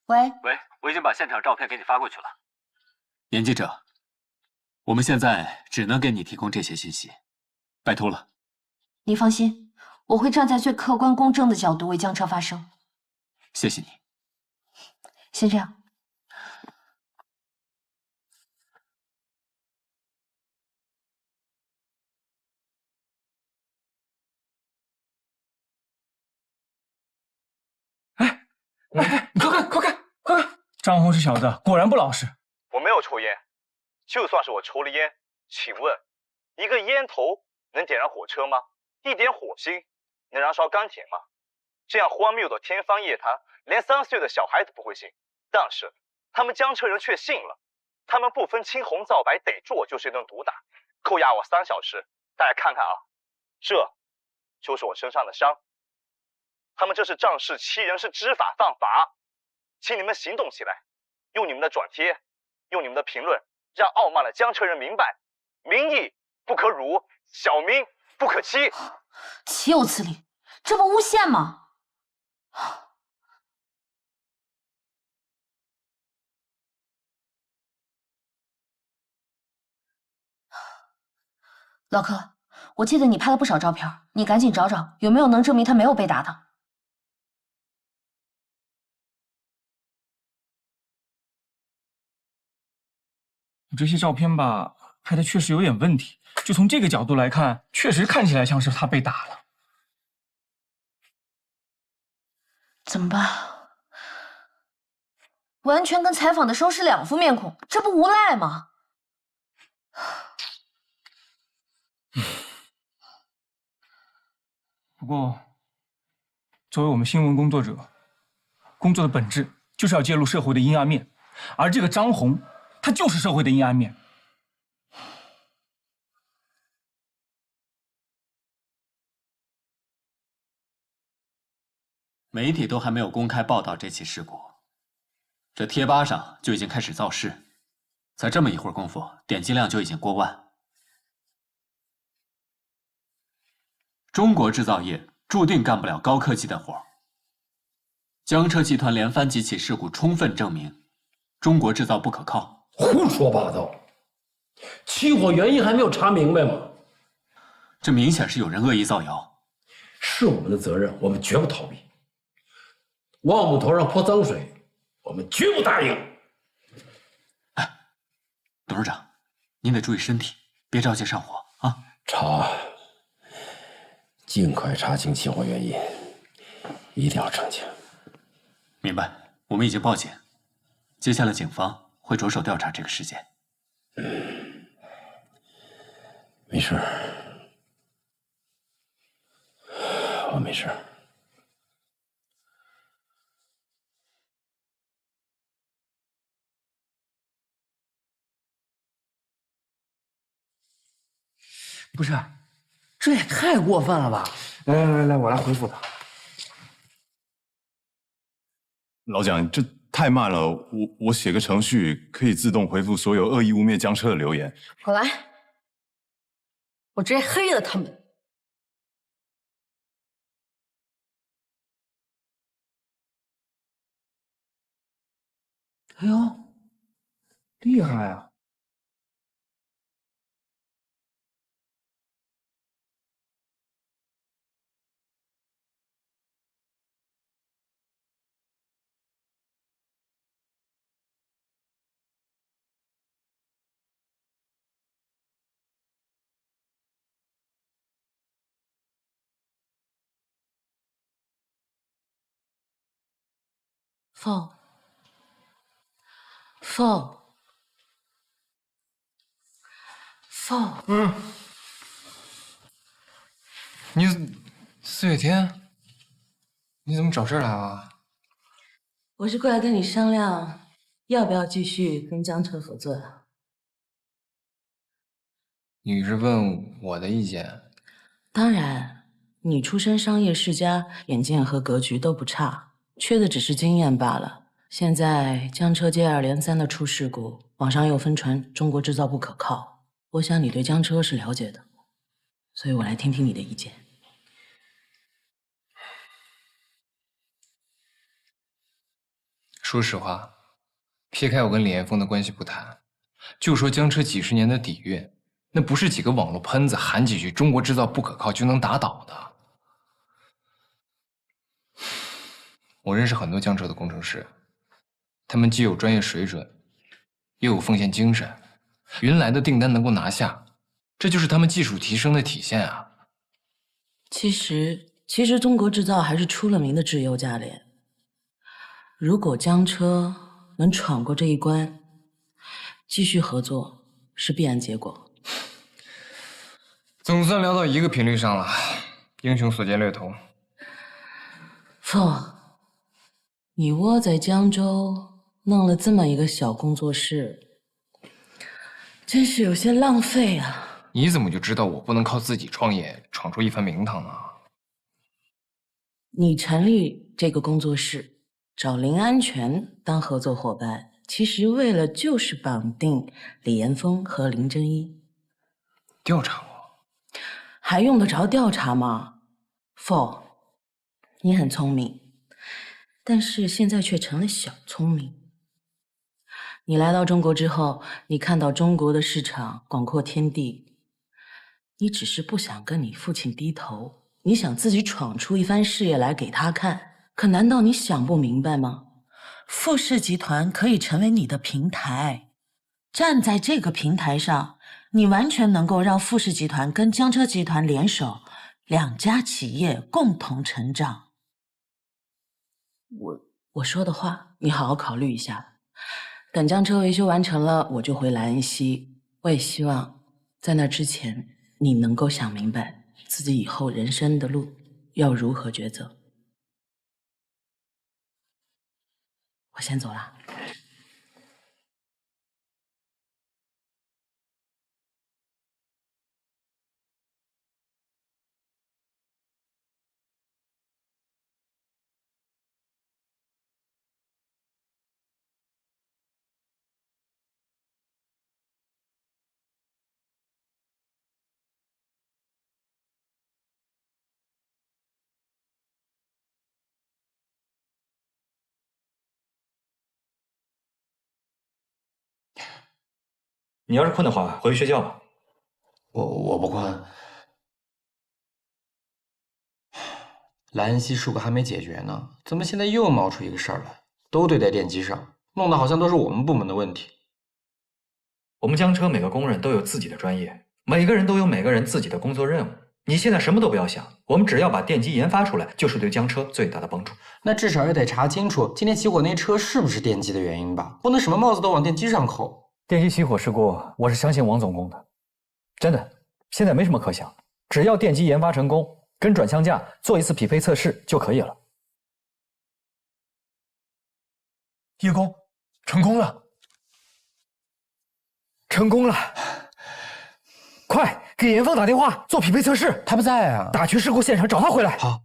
喂，
我已经把现场照片给你发过去了。严记者，我们现在只能给你提供这些信息，拜托了。
你放心，我会站在最客观公正的角度为江车发声。
谢谢你。
先这样。
哎，你快看，快看，快看！张红这小子果然不老实。
我没有抽烟，就算是我抽了烟，请问，一个烟头能点燃火车吗？一点火星能燃烧钢铁吗？这样荒谬的天方夜谭，连3岁的小孩子不会信，但是他们江车人却信了。他们不分青红皂白，逮住我就是一顿毒打，扣押我3小时。大家看看啊，这就是我身上的伤。他们这是仗势欺人，是知法犯法，请你们行动起来，用你们的转贴，用你们的评论，让傲慢的江车人明白，民意不可辱，小民不可欺。
岂有此理！这不诬陷吗？老柯，我记得你拍了不少照片，你赶紧找找有没有能证明他没有被打的。
你这些照片吧，拍的确实有点问题。就从这个角度来看，确实看起来像是他被打了。
怎么办？完全跟采访的时候是2副面孔，这不无赖吗？
不过，作为我们新闻工作者，工作的本质就是要揭露社会的阴暗面，而这个张红，他就是社会的阴暗面。
媒体都还没有公开报道这起事故，这贴吧上就已经开始造势，才这么一会儿功夫，点击量就已经过万。中国制造业注定干不了高科技的活儿。江车集团连番几起事故，充分证明中国制造不可靠。
胡说八道！起火原因还没有查明白吗？
这明显是有人恶意造谣。
是我们的责任，我们绝不逃避。往我们头上泼脏水，我们绝不答应。
董事长，您得注意身体，别着急上火啊！
尽快查清起火原因，一定要澄清。
明白，我们已经报警，接下来警方会着手调查这个事件。
没事，我没事。
不是，这也太过分了吧！来，我来回复他。
老蒋，这太慢了，我写个程序可以自动回复所有恶意污蔑江车的留言。
我来，我直接黑了他们。
哎呦，厉害啊！
凤，
四月天，你怎么找这儿来了？
我是过来跟你商量，要不要继续跟江车合作的。
你是问我的意见？
当然，你出身商业世家，眼界和格局都不差，缺的只是经验罢了。现在江车接二连三的出事故，网上又疯传中国制造不可靠，我想你对江车是了解的，所以我来听听你的意见。
说实话，撇开我跟李岩峰的关系不谈，就说江车几十年的底蕴，那不是几个网络喷子喊几句中国制造不可靠就能打倒的。我认识很多江车的工程师，他们既有专业水准，又有奉献精神，原来的订单能够拿下，这就是他们技术提升的体现啊。
其实中国制造还是出了名的质优价廉。如果江车能闯过这一关，继续合作是必然结果。
总算聊到一个频率上了，英雄所见略同。
凤，你窝在江州弄了这么一个小工作室，真是有些浪费啊。
你怎么就知道我不能靠自己创业闯出一番名堂呢？
你成立这个工作室，找林安全当合作伙伴，其实为了就是绑定李岩峰和林真一。
调查我？
还用得着调查吗？凤，你很聪明，但是现在却成了小聪明。你来到中国之后，你看到中国的市场广阔天地，你只是不想跟你父亲低头，你想自己闯出一番事业来给他看。可难道你想不明白吗？富士集团可以成为你的平台，站在这个平台上，你完全能够让富士集团跟江车集团联手，两家企业共同成长。我说的话，你好好考虑一下。等江车维修完成了，我就回莱恩西。我也希望在那之前，你能够想明白自己以后人生的路要如何抉择。我先走了。
你要是困的话，回去睡觉吧。
我不困。莱恩西事故还没解决呢，怎么现在又冒出一个事儿来？都对在电机上，弄得好像都是我们部门的问题。
我们江车每个工人都有自己的专业，每个人都有每个人自己的工作任务。你现在什么都不要想，我们只要把电机研发出来，就是对江车最大的帮助。
那至少也得查清楚今天起火那车是不是电机的原因吧，不能什么帽子都往电机上扣。
电机起火事故，我是相信王总工的，真的，现在没什么可想，只要电机研发成功，跟转向架做一次匹配测试就可以了。叶工，成功了！成功了！快给严峰打电话做匹配测试。
他不在啊，
打去事故现场找他回来。
好。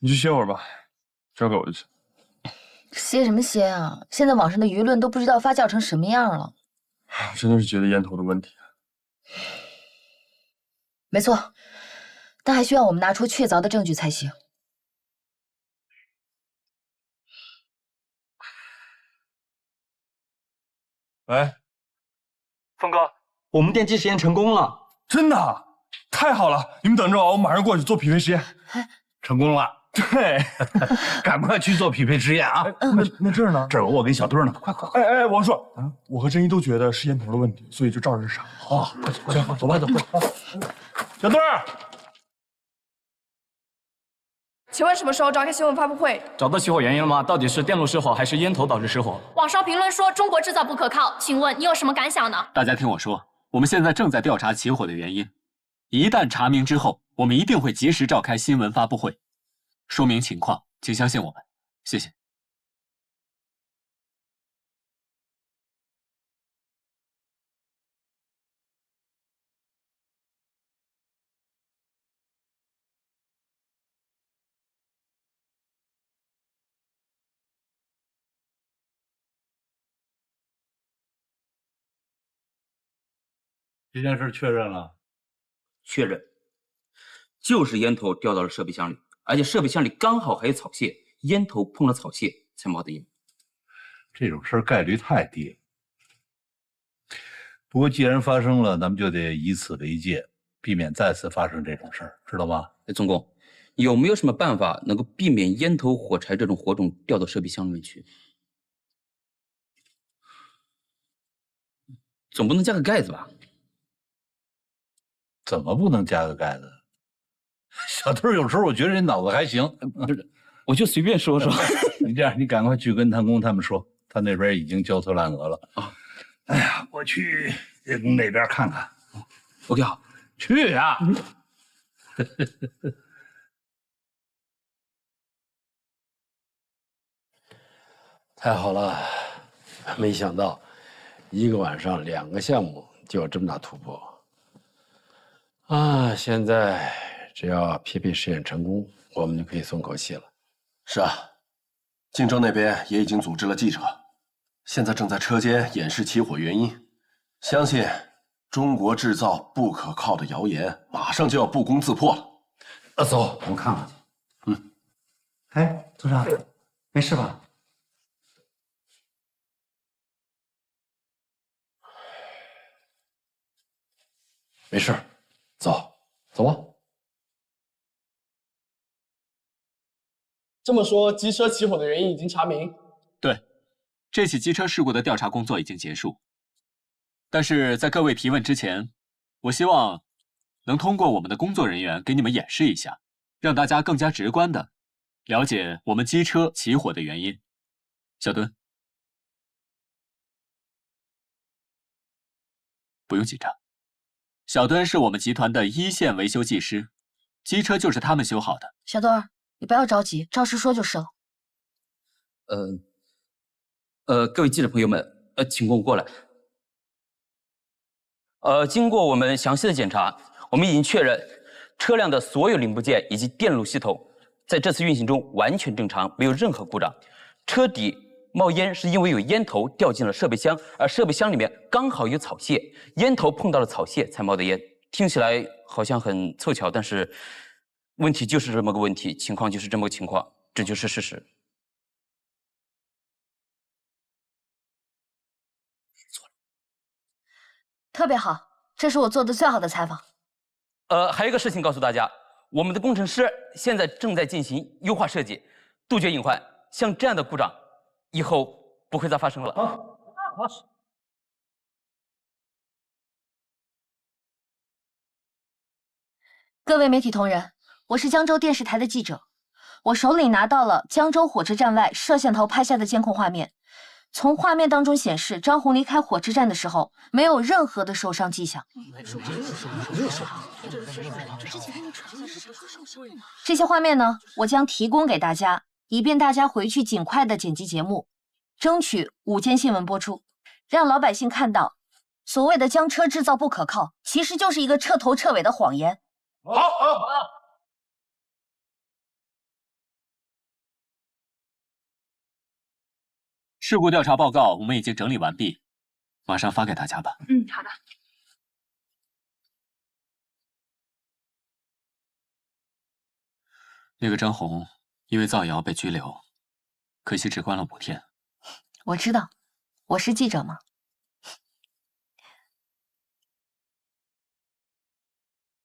你去歇会儿吧，交给我就行。
歇什么歇啊？现在网上的舆论都不知道发酵成什么样了。
真的是觉得烟头的问题。
没错，但还需要我们拿出确凿的证据才行。
喂，
峰哥，我们电机实验成功了！
真的？太好了！你们等着我，我马上过去做匹配实验。
成功了。对，赶快去做匹配实验啊！
那这儿呢？
这儿有我跟小墩呢，快快！
哎，王硕，我和珍妮都觉得是烟头的问题，所以就照着查。
好，行，走吧，走吧。小墩儿，
请问什么时候召开新闻发布会？
找到起火原因了吗？到底是电路失火还是烟头导致失火？
网上评论说中国制造不可靠，请问你有什么感想呢？
大家听我说，我们现在正在调查起火的原因，一旦查明之后，我们一定会及时召开新闻发布会，说明情况，请相信我们，谢谢。
这件事确认了，
确认，就是烟头掉到了设备箱里，而且设备箱里刚好还有草屑，烟头碰了草屑才冒的烟。
这种事儿概率太低了。不过既然发生了，咱们就得以此为戒，避免再次发生这种事儿，知道吗？
总工，有没有什么办法能够避免烟头、火柴这种火种掉到设备箱里面去？总不能加个盖子吧？
怎么不能加个盖子？小墩儿有时候我觉得人脑子还行，
我就随便说说。
你这样，你赶快去跟谭工他们说，他那边已经焦头烂额了啊！哎呀，我去叶工那边看看。
OK， 好，
去啊！
太好了，没想到一个晚上2个项目就有这么大突破啊！现在只要匹配实验成功，我们就可以松口气了。
是啊，晋州那边也已经组织了记者，现在正在车间演示起火原因。相信中国制造不可靠的谣言马上就要不攻自破了。
走，我看看去。哎，组长，没事吧？
没事，走吧。
这么说，机车起火的原因已经查明？
对，这起机车事故的调查工作已经结束。但是在各位提问之前，我希望能通过我们的工作人员给你们演示一下，让大家更加直观的了解我们机车起火的原因。小墩，不用紧张。小墩是我们集团的1线维修技师，机车就是他们修好的。
小墩儿，你不要着急，照实说就是了。
各位记者朋友们，请跟我过来。经过我们详细的检查，我们已经确认车辆的所有零部件以及电路系统在这次运行中完全正常，没有任何故障。车底冒烟是因为有烟头掉进了设备箱，而设备箱里面刚好有草屑，烟头碰到了草屑才冒的烟。听起来好像很凑巧，但是问题就是这么个问题，情况就是这么个情况，这就是事实。
特别好，这是我做的最好的采访。
还有一个事情告诉大家，我们的工程师现在正在进行优化设计，杜绝隐患。像这样的故障，以后不会再发生了。好。
各位媒体同仁，我是江州电视台的记者，我手里拿到了江州火车站外摄像头拍下的监控画面。从画面当中显示，张红离开火车站的时候没有任何的受伤迹象。这些画面呢，我将提供给大家，以便大家回去尽快的剪辑节目，争取午间新闻播出，让老百姓看到所谓的将车制造不可靠，其实就是一个彻头彻尾的谎言。
好。
事故调查报告我们已经整理完毕，马上发给大家吧。
好的。
那个张红因为造谣被拘留，可惜只关了5天。
我知道，我是记者嘛，